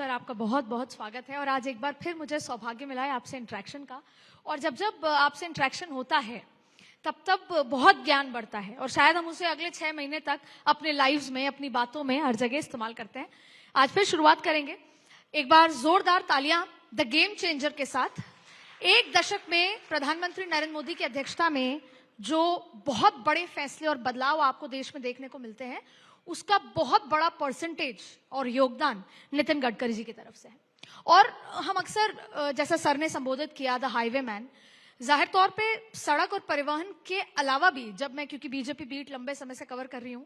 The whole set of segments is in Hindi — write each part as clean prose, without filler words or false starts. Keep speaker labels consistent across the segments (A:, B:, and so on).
A: सर, आपका बहुत बहुत स्वागत है। और आज एक बार फिर मुझे सौभाग्य मिला है आपसे इंटरेक्शन का। और जब जब आपसे इंटरेक्शन होता है तब तब बहुत ज्ञान बढ़ता है और शायद हम उसे अगले 6 महीने तक अपने लाइव्स में, अपनी बातों में, हर जगह इस्तेमाल करते हैं। आज फिर शुरुआत करेंगे एक बार जोरदार तालियां द गेम चेंजर के साथ। एक दशक में प्रधानमंत्री नरेंद्र मोदी की अध्यक्षता में जो बहुत बड़े फैसले और बदलाव आपको देश में देखने को मिलते हैं, उसका बहुत बड़ा परसेंटेज और योगदान नितिन गडकरी जी की तरफ से है। और हम अक्सर, जैसा सर ने संबोधित किया, द हाईवे मैन, जाहिर तौर पे सड़क और परिवहन के अलावा भी, जब मैं क्योंकि बीजेपी बीट लंबे समय से कवर कर रही हूं,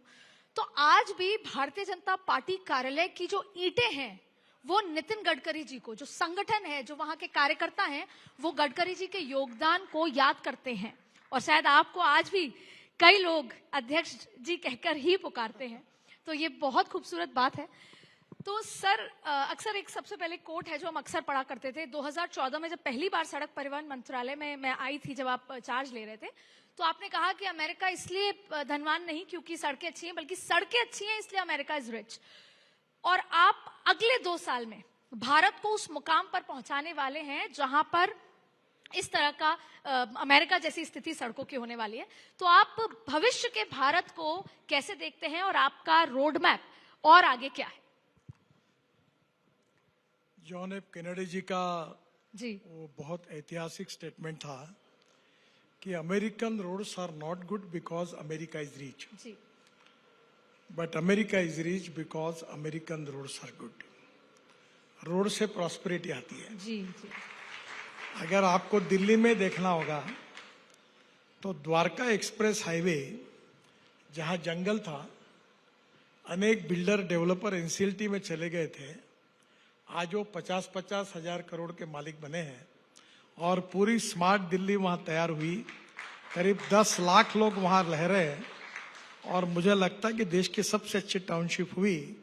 A: तो आज भी भारतीय जनता पार्टी कार्यालय की जो ईंटें हैं वो नितिन गडकरी जी को, जो संगठन है, जो वहां के कार्यकर्ता हैं, वो गडकरी जी के योगदान को याद करते हैं। और शायद आपको आज भी कई लोग अध्यक्ष जी कहकर ही पुकारते हैं, तो ये बहुत खूबसूरत बात है। तो सर, अक्सर एक सबसे पहले कोट है जो हम अक्सर पढ़ा करते थे। 2014 में जब पहली बार सड़क परिवहन मंत्रालय में मैं आई थी, जब आप चार्ज ले रहे थे, तो आपने कहा कि अमेरिका इसलिए धनवान नहीं क्योंकि सड़कें अच्छी हैं, बल्कि सड़कें अच्छी हैं इसलिए अमेरिका इज रिच। और आप अगले 2 साल में भारत को उस मुकाम पर पहुंचाने वाले हैं जहां पर इस तरह का अमेरिका जैसी स्थिति सड़कों की होने वाली है। तो आप भविष्य के भारत को कैसे देखते हैं और आपका रोड मैप और आगे क्या है?
B: जॉन एफ कैनेडी जी का वो बहुत ऐतिहासिक स्टेटमेंट था कि American roads are not good because America is rich, but America is rich because American roads are good. Road से प्रॉस्पेरिटी आती है।
A: जी।
B: अगर आपको दिल्ली में देखना होगा तो द्वारका एक्सप्रेस हाईवे, जहां जंगल था, अनेक बिल्डर डेवलपर एनसीएलटी में चले गए थे, आज वो 50-50 हजार करोड़ के मालिक बने हैं और पूरी स्मार्ट दिल्ली वहां तैयार हुई। करीब 10 लाख लोग वहां रह रहे हैं और मुझे लगता है कि देश की सबसे अच्छी टाउनशिप हुई।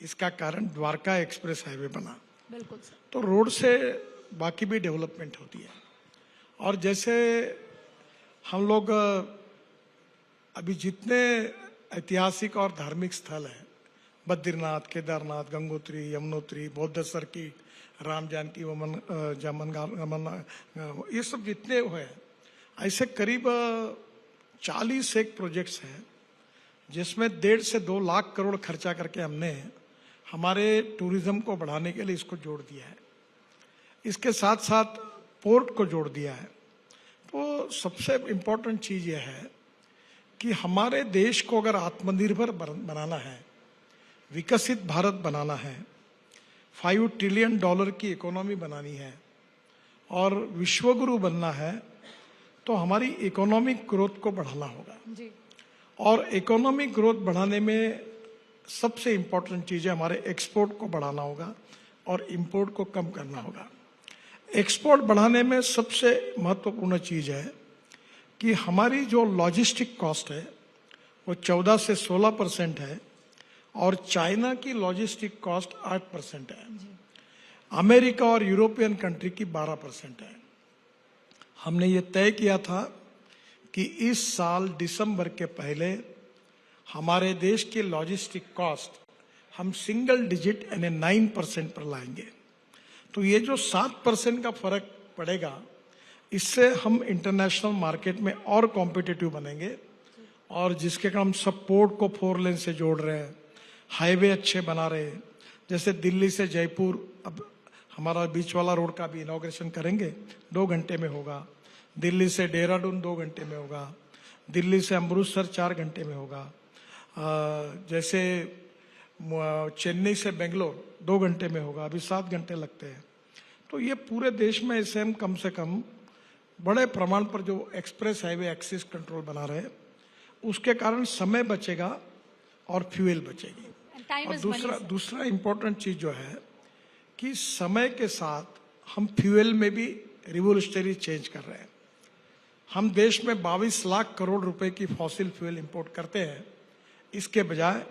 B: इसका कारण द्वारका एक्सप्रेस हाईवे बना।
A: बिल्कुल सर।
B: तो रोड से बाकी भी डेवलपमेंट होती है। और जैसे हम लोग अभी जितने ऐतिहासिक और धार्मिक स्थल हैं, बद्रीनाथ, केदारनाथ, गंगोत्री, यमुनोत्री, बौद्ध सर्किट, राम जानकी ये सब जितने हुए हैं, ऐसे करीब 40 एक प्रोजेक्ट्स हैं जिसमें 1.5 से 2 लाख करोड़ खर्चा करके हमने हमारे टूरिज्म को बढ़ाने के लिए इसको जोड़ दिया है। इसके साथ साथ पोर्ट को जोड़ दिया है। तो सबसे इम्पोर्टेंट चीज यह है कि हमारे देश को अगर आत्मनिर्भर बनाना है, विकसित भारत बनाना है, $5 ट्रिलियन की इकोनॉमी बनानी है और विश्वगुरु बनना है, तो हमारी इकोनॉमिक ग्रोथ को बढ़ाना होगा।
A: जी।
B: और इकोनॉमिक ग्रोथ बढ़ाने में सबसे इम्पोर्टेंट चीज है हमारे एक्सपोर्ट को बढ़ाना होगा और इंपोर्ट को कम करना होगा। एक्सपोर्ट बढ़ाने में सबसे महत्वपूर्ण चीज है कि हमारी जो लॉजिस्टिक कॉस्ट है वो 14 से 16% है और चाइना की लॉजिस्टिक कॉस्ट 8% है। अमेरिका और यूरोपियन कंट्री की 12% है। हमने ये तय किया था कि इस साल दिसंबर के पहले हमारे देश की लॉजिस्टिक कॉस्ट हम सिंगल डिजिट यानी 9% पर लाएंगे। तो ये जो 7% का फर्क पड़ेगा, इससे हम इंटरनेशनल मार्केट में और कॉम्पिटिटिव बनेंगे। और जिसके कारण हम सब पोर्ट को 4 लेन से जोड़ रहे हैं, हाईवे अच्छे बना रहे हैं। जैसे दिल्ली से जयपुर, अब हमारा बीच वाला रोड का भी इनॉग्रेशन करेंगे, 2 घंटे में होगा। दिल्ली से देहरादून 2 घंटे में होगा। दिल्ली से अमृतसर 4 घंटे में होगा। जैसे चेन्नई से बेंगलोर 2 घंटे में होगा, अभी 7 घंटे लगते हैं। तो ये पूरे देश में ऐसे हम कम से कम बड़े प्रमाण पर जो एक्सप्रेस हाईवे एक्सिस कंट्रोल बना रहे हैं, उसके कारण समय बचेगा और फ्यूल बचेगी। और दूसरा इम्पोर्टेंट चीज जो है कि समय के साथ हम फ्यूल में भी रिवोल्यूशनरी चेंज कर रहे हैं। हम देश में 22 लाख करोड़ रुपए की फॉसिल फ्यूल इंपोर्ट करते हैं। इसके बजाय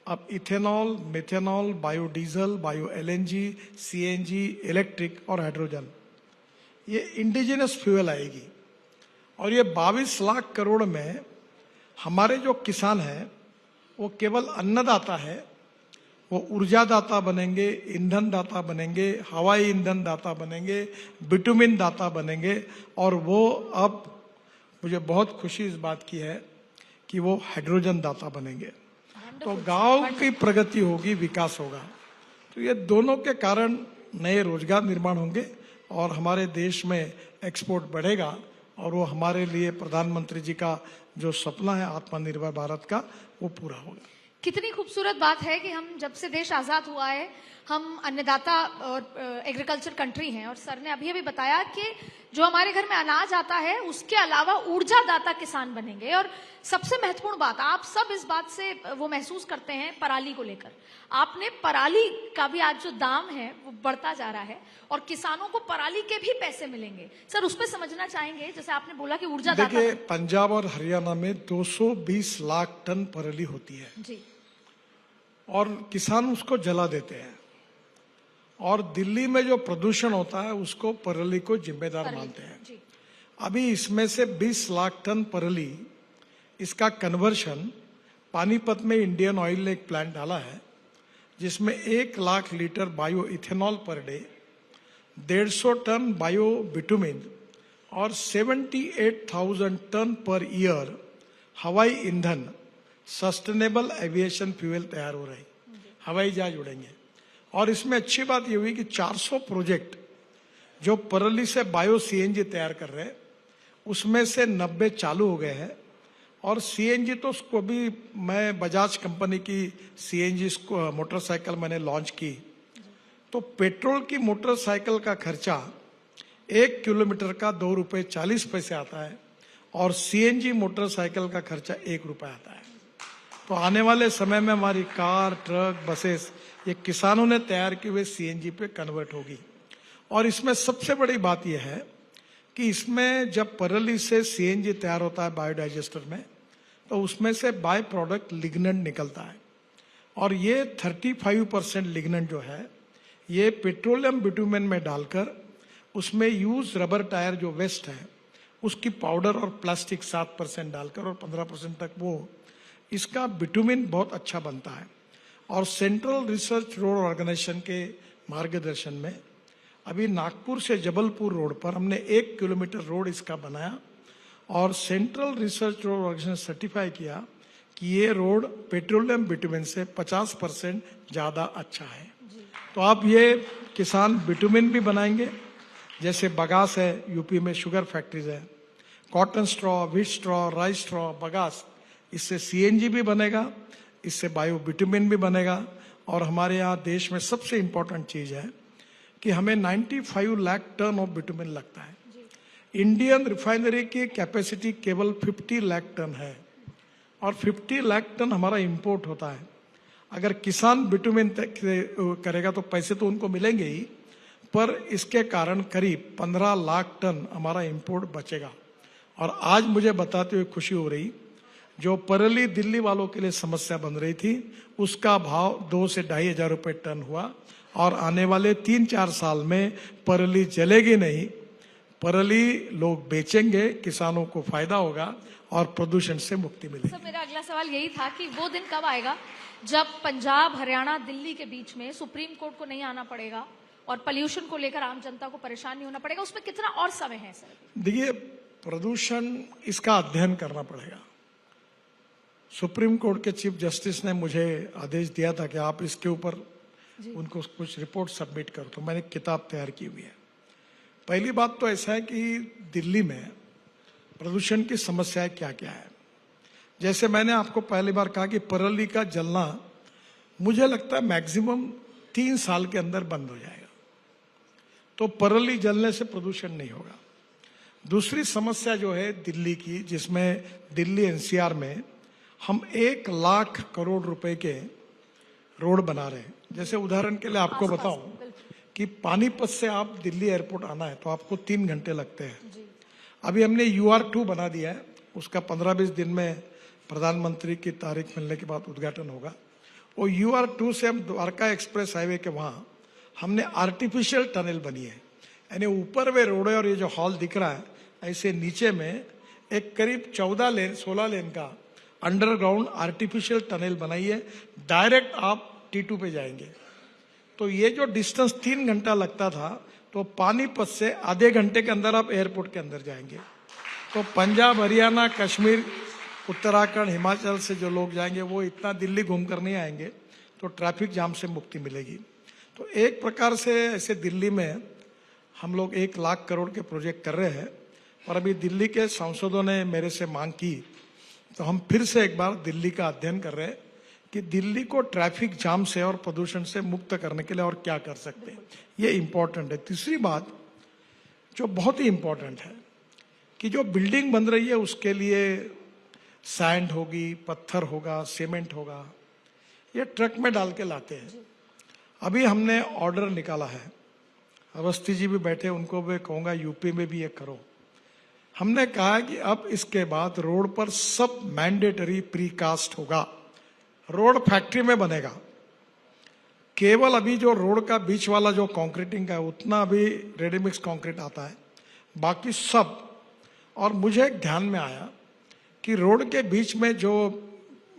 B: अब ethanol, methanol, biodiesel, bio LNG, CNG, electric और हाइड्रोजन, ये इंडिजिनस फ्यूल आएगी। और ये 22 लाख करोड़ में हमारे जो किसान हैं वो केवल अन्नदाता है, वो ऊर्जा दाता बनेंगे, ईंधन दाता बनेंगे, हवाई ईंधन दाता बनेंगे, बिटुमिन दाता बनेंगे। और वो अब मुझे बहुत खुशी इस बात की है कि वो हाइड्रोजन दाता बनेंगे। तो गांव की प्रगति होगी, विकास होगा। तो ये दोनों के कारण नए रोजगार निर्माण होंगे और हमारे देश में एक्सपोर्ट बढ़ेगा और वो हमारे लिए प्रधानमंत्री जी का जो सपना है आत्मनिर्भर भारत का, वो पूरा होगा।
A: कितनी खूबसूरत बात है कि हम जब से देश आजाद हुआ है हम अन्नदाता और एग्रीकल्चर कंट्री हैं। और सर ने अभी बताया कि जो हमारे घर में अनाज आता है उसके अलावा ऊर्जा दाता किसान बनेंगे। और सबसे महत्वपूर्ण बात, आप सब इस बात से वो महसूस करते हैं पराली को लेकर। आपने पराली का भी आज जो दाम है वो बढ़ता जा रहा है और किसानों को पराली के भी पैसे मिलेंगे। सर उस पर समझना चाहेंगे, जैसे आपने बोला कि ऊर्जा दाता।
B: देखिए, पंजाब और हरियाणा में 220 लाख टन पराली होती है
A: जी,
B: और किसान उसको जला देते हैं। और दिल्ली में जो प्रदूषण होता है उसको पराली को जिम्मेदार मानते हैं।
A: जी।
B: अभी इसमें से 20 लाख टन पराली, इसका कन्वर्शन पानीपत में इंडियन ऑयल ने एक प्लांट डाला है जिसमें 1 lakh litre bio ethanol per day, 150 ton bio bitumen और 78,000 टन पर ईयर हवाई ईंधन, सस्टेनेबल एविएशन फ्यूल तैयार हो रही, हवाई जहाज उड़ेंगे। और इसमें अच्छी बात ये हुई कि 400 प्रोजेक्ट जो पराली से बायो सीएनजी तैयार कर रहे हैं उसमें से 90 चालू हो गए हैं। और सीएनजी तो उसको भी मैं बजाज कंपनी की सीएनजी मोटरसाइकिल मैंने लॉन्च की, तो पेट्रोल की मोटरसाइकिल का खर्चा 1 किलोमीटर का 2 रुपये 40 पैसे आता है और सीएनजी मोटरसाइकिल का खर्चा 1 रुपया आता है। तो आने वाले समय में हमारी कार, ट्रक, बसेस ये किसानों ने तैयार किए हुए सीएनजी पे कन्वर्ट होगी। और इसमें सबसे बड़ी बात यह है कि इसमें जब पराली से सीएनजी तैयार होता है बायोडाइजेस्टर में, तो उसमें से बाय प्रोडक्ट लिग्नेंट निकलता है। और ये 35% लिग्नेंट जो है ये पेट्रोलियम बिटुमेन में डालकर उसमें यूज रबर टायर जो वेस्ट है उसकी पाउडर और प्लास्टिक 7% डालकर और 15% तक वो इसका बिटुमिन बहुत अच्छा बनता है। और सेंट्रल रिसर्च रोड ऑर्गेनाइजेशन के मार्गदर्शन में अभी नागपुर से जबलपुर रोड पर हमने 1 किलोमीटर रोड इसका बनाया और central research road organisation certify किया कि ये रोड पेट्रोलियम बिटुमिन से 50% ज्यादा अच्छा है। तो अब ये किसान बिटुमिन भी बनाएंगे, जैसे बगास है, यूपी में शुगर फैक्ट्रीज है, cotton straw, wheat straw, rice straw, bagasse, इससे सीएनजी भी बनेगा, इससे बायो बिटुमिन भी बनेगा। और हमारे यहाँ देश में सबसे इंपॉर्टेंट चीज है कि हमें 95 लाख टन ऑफ बिटुमिन लगता है। इंडियन रिफाइनरी की कैपेसिटी केवल 50 लाख टन है और 50 लाख टन हमारा इंपोर्ट होता है। अगर किसान बिटुमिन करेगा तो पैसे तो उनको मिलेंगे ही, पर इसके कारण करीब 15 लाख टन हमारा इंपोर्ट बचेगा। और आज मुझे बताते हुए खुशी हो रही, जो पराली दिल्ली वालों के लिए समस्या बन रही थी उसका भाव 2 से 2,500 हजार रुपए टन हुआ। और आने वाले 3-4 साल में पराली जलेगी नहीं, पराली लोग बेचेंगे, किसानों को फायदा होगा और प्रदूषण से मुक्ति मिलेगी।
A: सर मेरा अगला सवाल यही था कि वो दिन कब आएगा जब पंजाब, हरियाणा, दिल्ली के बीच में सुप्रीम कोर्ट को नहीं आना पड़ेगा और पोल्यूशन को लेकर आम जनता को परेशान नहीं होना पड़ेगा? उसमें कितना और समय है सर? देखिए,
B: प्रदूषण इसका अध्ययन करना पड़ेगा। सुप्रीम कोर्ट के चीफ जस्टिस ने मुझे आदेश दिया था कि आप इसके ऊपर उनको कुछ रिपोर्ट सबमिट करो, तो मैंने किताब तैयार की हुई है। पहली बात तो ऐसा है कि दिल्ली में प्रदूषण की समस्याएं क्या क्या है। जैसे मैंने आपको पहली बार कहा कि पराली का जलना मुझे लगता है मैक्सिमम 3 साल के अंदर बंद हो जाएगा, तो पराली जलने से प्रदूषण नहीं होगा। दूसरी समस्या जो है दिल्ली की, जिसमें दिल्ली एनसीआर में हम 1 लाख करोड़ रुपए के रोड बना रहे हैं। जैसे उदाहरण के लिए आपको बताऊं कि पानीपत से आप दिल्ली एयरपोर्ट आना है तो आपको 3 घंटे लगते हैं। अभी हमने UR2 बना दिया है, उसका 15-20 दिन में प्रधानमंत्री की तारीख मिलने के बाद उद्घाटन होगा। वो UR2 से हम द्वारका एक्सप्रेस हाईवे के वहां हमने आर्टिफिशियल टनल बनी है, यानी ऊपर वे रोड है और ये जो हॉल दिख रहा है ऐसे नीचे में एक करीब 16 लेन का अंडरग्राउंड आर्टिफिशियल टनल बनाई है। डायरेक्ट आप T2 पे जाएंगे। तो ये जो डिस्टेंस 3 घंटा लगता था, तो पानीपत से आधे घंटे के अंदर आप एयरपोर्ट के अंदर जाएंगे। तो पंजाब, हरियाणा, कश्मीर, उत्तराखंड, हिमाचल से जो लोग जाएंगे वो इतना दिल्ली घूम कर नहीं आएंगे, तो ट्रैफिक जाम से मुक्ति मिलेगी। तो एक प्रकार से ऐसे दिल्ली में हम लोग 1 लाख करोड़ के प्रोजेक्ट कर रहे हैं। और अभी दिल्ली के सांसदों ने मेरे से मांग की, तो हम फिर से एक बार दिल्ली का अध्ययन कर रहे हैं कि दिल्ली को ट्रैफिक जाम से और प्रदूषण से मुक्त करने के लिए और क्या कर सकते हैं। ये इम्पोर्टेंट है। तीसरी बात जो बहुत ही इम्पोर्टेंट है कि जो बिल्डिंग बन रही है उसके लिए सैंड होगी, पत्थर होगा, सीमेंट होगा, ये ट्रक में डाल के लाते हैं। अभी हमने ऑर्डर निकाला है, अवस्थी जी भी बैठे, उनको भी कहूंगा यूपी में भी ये करो। हमने कहा कि अब इसके बाद रोड पर सब मैंडेटरी प्रीकास्ट होगा, रोड फैक्ट्री में बनेगा। केवल अभी जो रोड का बीच वाला जो कंक्रीटिंग का है उतना अभी रेडीमिक्स कंक्रीट आता है, बाकी सब। और मुझे एक ध्यान में आया कि रोड के बीच में जो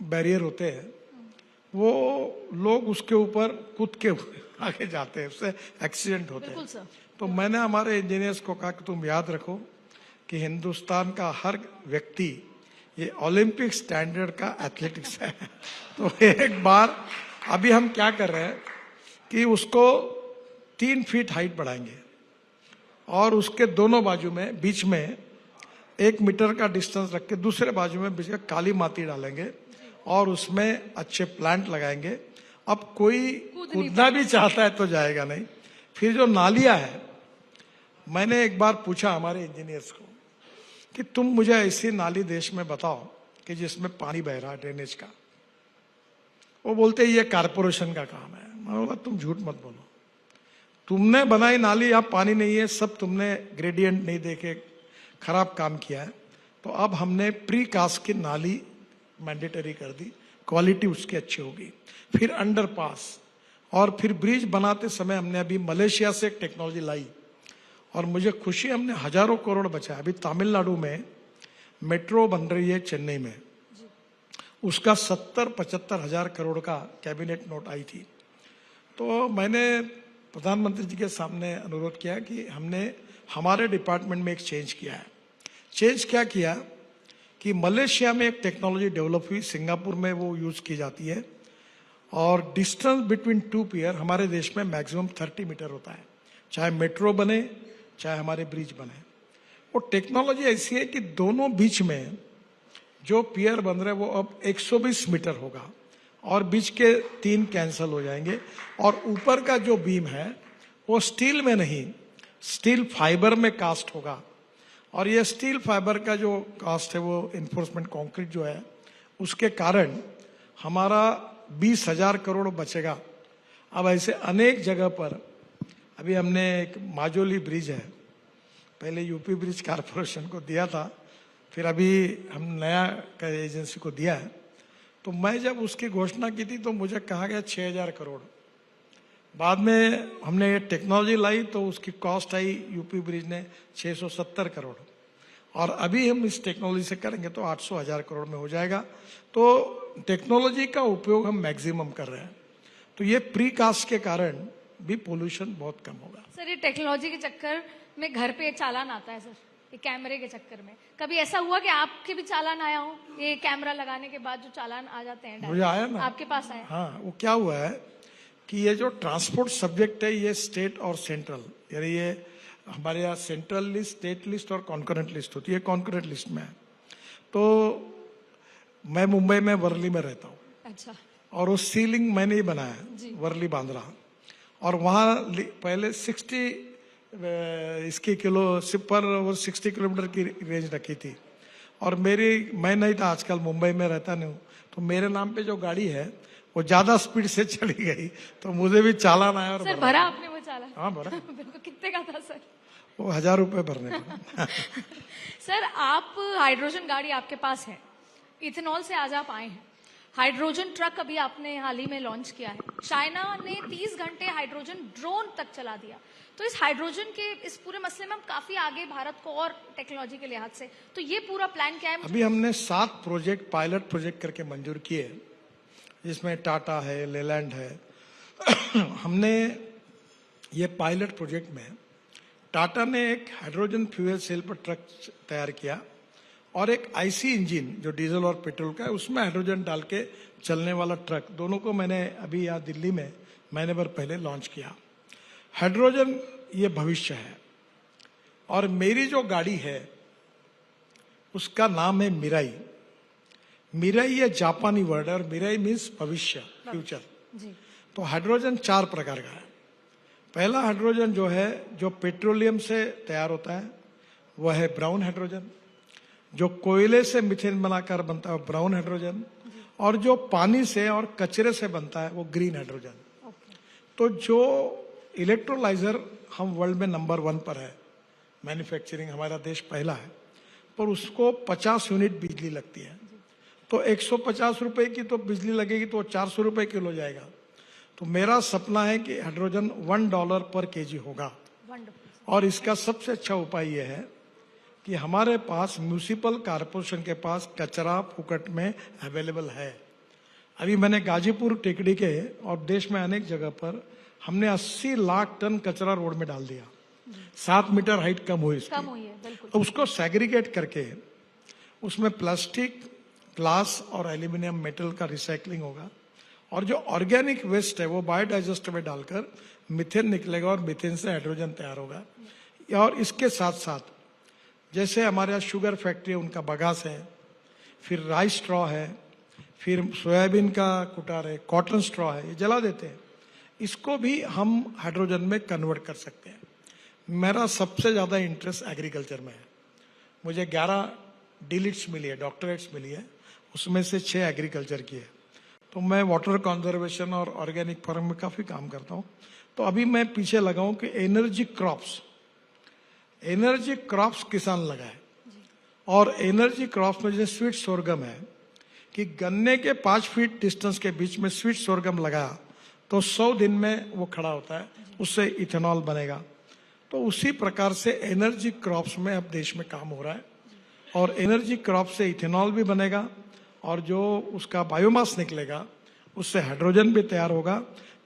B: बैरियर होते हैं वो लोग उसके ऊपर कूद के आगे जाते हैं, उससे एक्सीडेंट होते हैं।
A: सर।
B: तो मैंने हमारे इंजीनियर्स को कहा कि तुम याद रखो कि हिंदुस्तान का हर व्यक्ति ये ओलंपिक स्टैंडर्ड का एथलेटिक्स है। तो एक बार अभी हम क्या कर रहे हैं कि उसको 3 फीट हाइट बढ़ाएंगे और उसके दोनों बाजू में बीच में 1 मीटर का डिस्टेंस रख के दूसरे बाजू में बीच में काली माटी डालेंगे और उसमें अच्छे प्लांट लगाएंगे। अब कोई कूदना भी चाहता है तो जाएगा नहीं। फिर जो नालियां है, मैंने एक बार पूछा हमारे इंजीनियर्स को कि तुम मुझे ऐसी नाली देश में बताओ कि जिसमें पानी बह रहा है ड्रेनेज का। वो बोलते ये कारपोरेशन का काम है। मैं बोला तुम झूठ मत बोलो, तुमने बनाई नाली, यहाँ पानी नहीं है, सब तुमने ग्रेडियंट नहीं देखे खराब काम किया है। तो अब हमने प्री कास्ट की नाली मैंडेटरी कर दी, क्वालिटी उसकी अच्छी होगी। फिर अंडरपास और फिर ब्रिज बनाते समय हमने अभी मलेशिया से एक टेक्नोलॉजी लाई और मुझे खुशी, हमने हजारों करोड़ बचाया। अभी तमिलनाडु में मेट्रो बन रही है चेन्नई में, उसका 70-75 हजार करोड़ का कैबिनेट नोट आई थी। तो मैंने प्रधानमंत्री जी के सामने अनुरोध किया कि हमने हमारे डिपार्टमेंट में एक चेंज किया है। चेंज क्या किया कि मलेशिया में एक टेक्नोलॉजी डेवलप हुई, सिंगापुर में वो यूज की जाती है और डिस्टेंस बिटवीन 2 पियर हमारे देश में मैक्सिमम 30 मीटर होता है, चाहे मेट्रो बने चाहे हमारे ब्रिज बने। वो टेक्नोलॉजी ऐसी है कि दोनों बीच में जो पियर बन रहे वो अब 120 मीटर होगा और बीच के 3 कैंसल हो जाएंगे और ऊपर का जो बीम है वो स्टील में नहीं, स्टील फाइबर में कास्ट होगा। और ये स्टील फाइबर का जो कास्ट है वो इन्फोर्समेंट कंक्रीट जो है उसके कारण हमारा 20,000 करोड़ बचेगा। अब ऐसे अनेक जगह पर अभी हमने एक माजोली ब्रिज है, पहले यूपी ब्रिज कारपोरेशन को दिया था, फिर अभी हम नया एजेंसी को दिया है। तो मैं जब उसकी घोषणा की थी तो मुझे कहा गया 6,000 करोड़। बाद में हमने ये टेक्नोलॉजी लाई तो उसकी कॉस्ट आई यूपी ब्रिज ने 670 करोड़ और अभी हम इस टेक्नोलॉजी से करेंगे तो 800,000 करोड़ में हो जाएगा। तो टेक्नोलॉजी का उपयोग हम मैक्सिमम कर रहे हैं, तो ये प्री कास्ट के कारण भी पोल्यूशन बहुत कम होगा।
A: सर, ये टेक्नोलॉजी के चक्कर में घर पे चालान आता है सर, ये कैमरे के चक्कर में कभी ऐसा हुआ कि आपके भी चालान आया हो? ये कैमरा लगाने के बाद जो चालान आ जाते हैं
B: मुझे आया ना,
A: आपके पास आया?
B: हाँ, वो क्या हुआ है कि ये जो ट्रांसपोर्ट सब्जेक्ट है ये स्टेट और सेंट्रल, यानी ये हमारे यहाँ सेंट्रल लिस्ट, स्टेट लिस्ट और कॉन्करेंट लिस्ट होती है। कॉन्करेंट लिस्ट में है तो मैं मुंबई में वर्ली में रहता हूँ।
A: अच्छा।
B: और वो सीलिंग मैंने ही बनाया है, वर्ली बांद्रा, और वहाँ पहले 60 इसकी किलो पर 60 किलोमीटर की रेंज रखी थी। और मैं नहीं था, आजकल मुंबई में रहता नहीं हूँ, तो मेरे नाम पे जो गाड़ी है वो ज्यादा स्पीड से चली गई तो मुझे भी चालान आया। और
A: सर भरा आपने वो चालान?
B: हाँ भरा।
A: बिल्कुल। कितने का था सर?
B: वो 1,000 रुपए भरने का।
A: सर, आप हाइड्रोजन गाड़ी आपके पास है, इथेनॉल से आज आप आए हैं। हाइड्रोजन ट्रक अभी आपने हाल ही में लॉन्च किया है। चाइना ने 30 घंटे हाइड्रोजन ड्रोन तक चला दिया। तो इस हाइड्रोजन के इस पूरे मसले में हम काफी आगे भारत को और टेक्नोलॉजी के लिहाज से, तो ये पूरा प्लान क्या है?
B: अभी हमने 7 प्रोजेक्ट पायलट प्रोजेक्ट करके मंजूर किए जिसमें टाटा है, लेलैंड है। हमने ये पायलट प्रोजेक्ट में टाटा ने एक हाइड्रोजन फ्यूल सेल पर ट्रक तैयार किया और एक आईसी इंजन जो डीजल और पेट्रोल का है उसमें हाइड्रोजन डाल के चलने वाला ट्रक, दोनों को मैंने अभी यहाँ दिल्ली में महीने भर पहले लॉन्च किया। हाइड्रोजन ये भविष्य है और मेरी जो गाड़ी है उसका नाम है मिराई। मिराई ये जापानी वर्ड है और मिराई मीन्स भविष्य, फ्यूचर।
A: जी।
B: तो हाइड्रोजन 4 प्रकार का है। पहला हाइड्रोजन जो है, जो पेट्रोलियम से तैयार होता है, वह है ब्राउन हाइड्रोजन। जो कोयले से मीथेन बनाकर बनता है ब्राउन हाइड्रोजन, और जो पानी से और कचरे से बनता है वो ग्रीन हाइड्रोजन। तो जो इलेक्ट्रोलाइजर हम वर्ल्ड में नंबर 1 पर है, मैन्युफैक्चरिंग हमारा देश पहला है, पर उसको 50 यूनिट बिजली लगती है। तो 150 रुपए की तो बिजली लगेगी तो 400 रुपए किलो जाएगा। तो मेरा सपना है कि हाइड्रोजन $1 पर केजी होगा। और इसका सबसे अच्छा उपाय यह है कि हमारे पास म्यूनिसिपल कारपोरेशन के पास कचरा फुकट में अवेलेबल है। अभी मैंने गाजीपुर टेकड़ी के और देश में अनेक जगह पर हमने 80 लाख टन कचरा रोड में डाल दिया। 7 मीटर हाइट कम हुई इसकी।
A: कम हुई है, बिल्कुल।
B: तो उसको सेग्रीगेट करके उसमें प्लास्टिक, ग्लास और एल्यूमिनियम मेटल का रिसाइकलिंग होगा, और जो ऑर्गेनिक वेस्ट है वो बायोडाइजेस्टर में डालकर मीथेन निकलेगा और मीथेन से हाइड्रोजन तैयार होगा। और इसके साथ साथ जैसे हमारे यहाँ शुगर फैक्ट्री है, उनका बगास है, फिर राइस स्ट्रॉ है, फिर सोयाबीन का कुटार है, कॉटन स्ट्रॉ है, ये जला देते हैं। इसको भी हम हाइड्रोजन में कन्वर्ट कर सकते हैं। मेरा सबसे ज्यादा इंटरेस्ट एग्रीकल्चर में है। मुझे 11 डीलिट्स मिली है, डॉक्टरेट्स मिली है, उसमें से 6 एग्रीकल्चर की है। तो मैं वाटर कंजर्वेशन और ऑर्गेनिक फार्म में काफी काम करता हूँ। तो अभी मैं पीछे लगा हूं कि एनर्जी क्रॉप्स किसान लगाए। और एनर्जी क्रॉप्स में जैसे स्वीट सोरगम है कि गन्ने के 5 फीट डिस्टेंस के बीच में स्वीट सोरगम लगाया तो 100 दिन में वो खड़ा होता है, उससे इथेनॉल बनेगा। तो उसी प्रकार से एनर्जी क्रॉप्स में अब देश में काम हो रहा है, और एनर्जी क्रॉप से इथेनॉल भी बनेगा और जो उसका बायोमास निकलेगा उससे हाइड्रोजन भी तैयार होगा।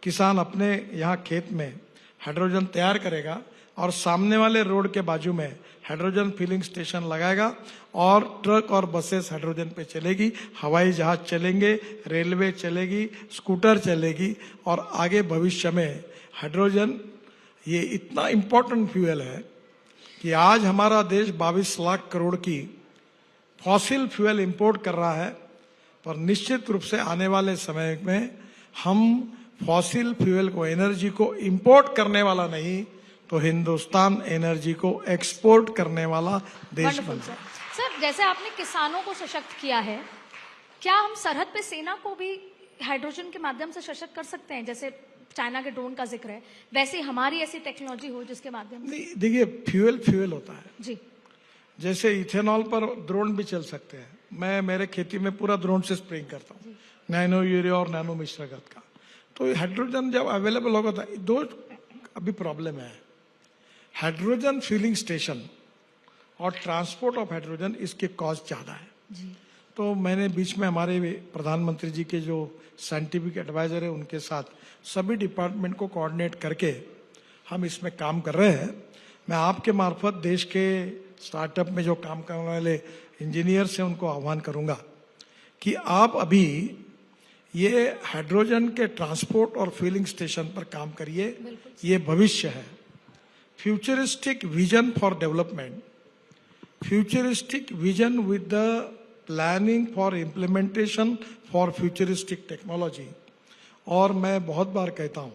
B: किसान अपने यहाँ खेत में हाइड्रोजन तैयार करेगा और सामने वाले रोड के बाजू में हाइड्रोजन फिलिंग स्टेशन लगाएगा और ट्रक और बसेस हाइड्रोजन पे चलेगी, हवाई जहाज चलेंगे, रेलवे चलेगी, स्कूटर चलेगी, और आगे भविष्य में हाइड्रोजन ये इतना इम्पोर्टेंट फ्यूल है कि आज हमारा देश 22 लाख करोड़ की फॉसिल फ्यूल इंपोर्ट कर रहा है, पर निश्चित रूप से आने वाले समय में हम फॉसिल फ्यूल को, एनर्जी को इंपोर्ट करने वाला नहीं तो हिंदुस्तान एनर्जी को एक्सपोर्ट करने वाला देश बन जाए।
A: सर, जैसे आपने किसानों को सशक्त किया है, क्या हम सरहद पे सेना को भी हाइड्रोजन के माध्यम से सशक्त कर सकते हैं? जैसे चाइना के ड्रोन का जिक्र है, वैसे हमारी ऐसी टेक्नोलॉजी हो जिसके माध्यम से।
B: देखिए, फ्यूल होता है
A: जी।
B: जैसे इथेनॉल पर ड्रोन भी चल सकते हैं। मैं मेरे खेती में पूरा ड्रोन से स्प्रेइंग करता हूँ, नैनो यूरिया और नैनो मिश्रगत का। तो हाइड्रोजन जब अवेलेबल होगा तो 2 अभी प्रॉब्लम है, हाइड्रोजन फिलिंग स्टेशन और ट्रांसपोर्ट ऑफ हाइड्रोजन, इसके कॉस्ट ज्यादा है। तो मैंने बीच में हमारे प्रधानमंत्री जी के जो साइंटिफिक एडवाइजर है उनके साथ सभी डिपार्टमेंट को कोऑर्डिनेट करके हम इसमें काम कर रहे हैं। मैं आपके मार्फत देश के स्टार्टअप में जो काम करने वाले इंजीनियर से उनको आह्वान करूंगा कि आप अभी ये हाइड्रोजन के ट्रांसपोर्ट और फिलिंग स्टेशन पर काम करिए। ये भविष्य है। Futuristic vision for development, futuristic vision with the planning for implementation for futuristic technology. और मैं बहुत बार कहता हूं,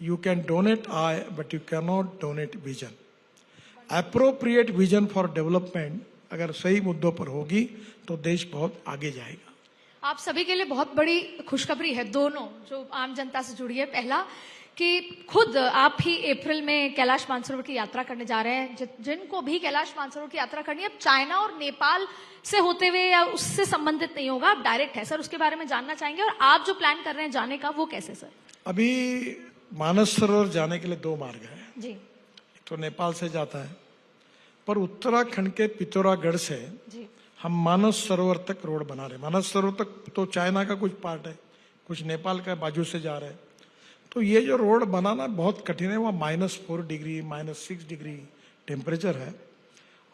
B: you can donate I but you can not donate vision. Appropriate vision for development अगर सही मुद्दों पर होगी तो देश बहुत आगे जाएगा।
A: आप सभी के लिए बहुत बड़ी खुशखबरी है, दोनों जो आम जनता से जुड़ी है। पहला कि खुद आप ही अप्रैल में कैलाश मानसरोवर की यात्रा करने जा रहे हैं। जिनको भी कैलाश मानसरोवर की यात्रा करनी है, अब चाइना और नेपाल से होते हुए या उससे संबंधित नहीं होगा, आप डायरेक्ट है। सर, उसके बारे में जानना चाहेंगे, और आप जो प्लान कर रहे हैं जाने का वो कैसे? सर,
B: अभी मानस सरोवर जाने के लिए 2 मार्ग है
A: जी।
B: एक तो नेपाल से जाता है, पर उत्तराखंड के पिथौरागढ़ से
A: जी
B: हम मानस सरोवर तक रोड बना रहे हैं। मानस सरोवर तक तो चाइना का कुछ पार्ट है, कुछ नेपाल का बाजू से जा रहा है। तो ये जो रोड बनाना बहुत कठिन है, वह -4 डिग्री -6 डिग्री टेम्परेचर है।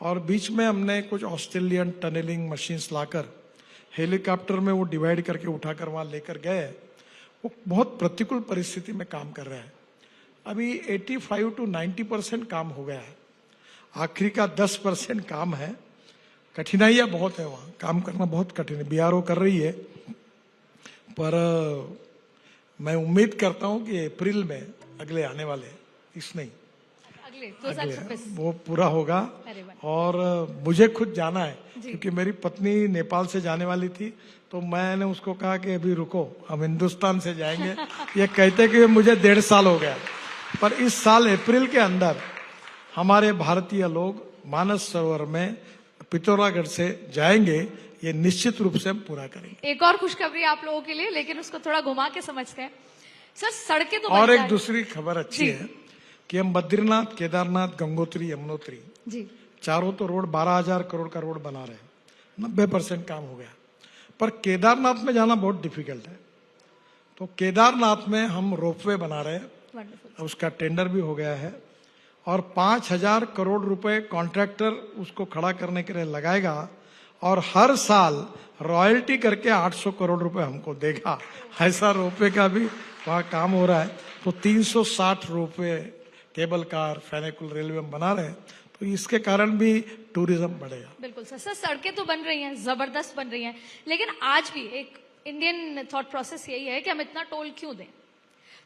B: और बीच में हमने कुछ ऑस्ट्रेलियन टनलिंग मशीन्स लाकर हेलीकॉप्टर में वो डिवाइड करके उठाकर वहां लेकर गए। वो बहुत प्रतिकूल परिस्थिति में काम कर रहा है। अभी 85 to 90% काम हो गया है, आखिरी का 10% काम है। कठिनाइयां बहुत है, वहां काम करना बहुत कठिन है। बीआरओ कर रही है, पर मैं उम्मीद करता हूं कि अप्रैल में अगले आने वाले
A: अगले 2026
B: वो पूरा होगा।
A: अरे वाह।
B: और मुझे खुद जाना है, क्योंकि मेरी पत्नी नेपाल से जाने वाली थी, तो मैंने उसको कहा कि अभी रुको, हम हिंदुस्तान से जाएंगे। ये कहते कि मुझे 1.5 साल हो गया, पर इस साल अप्रैल के अंदर हमारे भारतीय लोग मानस सरोवर में पिथौरागढ़ से जाएंगे। ये निश्चित रूप से हम पूरा करेंगे।
A: एक और खुशखबरी आप लोगों के लिए, लेकिन उसको थोड़ा घुमा के समझते हैं सर। सड़कें तो
B: और
A: बन
B: एक
A: जा रही-
B: दूसरी खबर अच्छी है कि हम बद्रीनाथ, केदारनाथ, गंगोत्री, यमुनोत्री
A: जी
B: चारों तो रोड 12,000 करोड़ का रोड बना रहे हैं। 90% काम हो गया, पर केदारनाथ में जाना बहुत डिफिकल्ट है। तो केदारनाथ में हम रोपवे बना रहे हैं,
A: वंडरफुल।
B: उसका टेंडर भी हो गया है। और 5,000 करोड़ रुपए कॉन्ट्रैक्टर उसको खड़ा करने के लिए लगाएगा, और हर साल रॉयल्टी करके 800 करोड़ रुपए हमको देगा। ऐसा रोपवे का भी वहाँ काम हो रहा है। तो 360 रोपवे, केबल कार, फेनिकुलर रेलवे हम बना रहे हैं। तो इसके कारण भी टूरिज्म बढ़ेगा।
A: बिल्कुल सर। सर सड़कें तो बन रही हैं, जबरदस्त बन रही हैं, लेकिन आज भी एक इंडियन थॉट प्रोसेस यही है कि हम इतना टोल क्यों दें।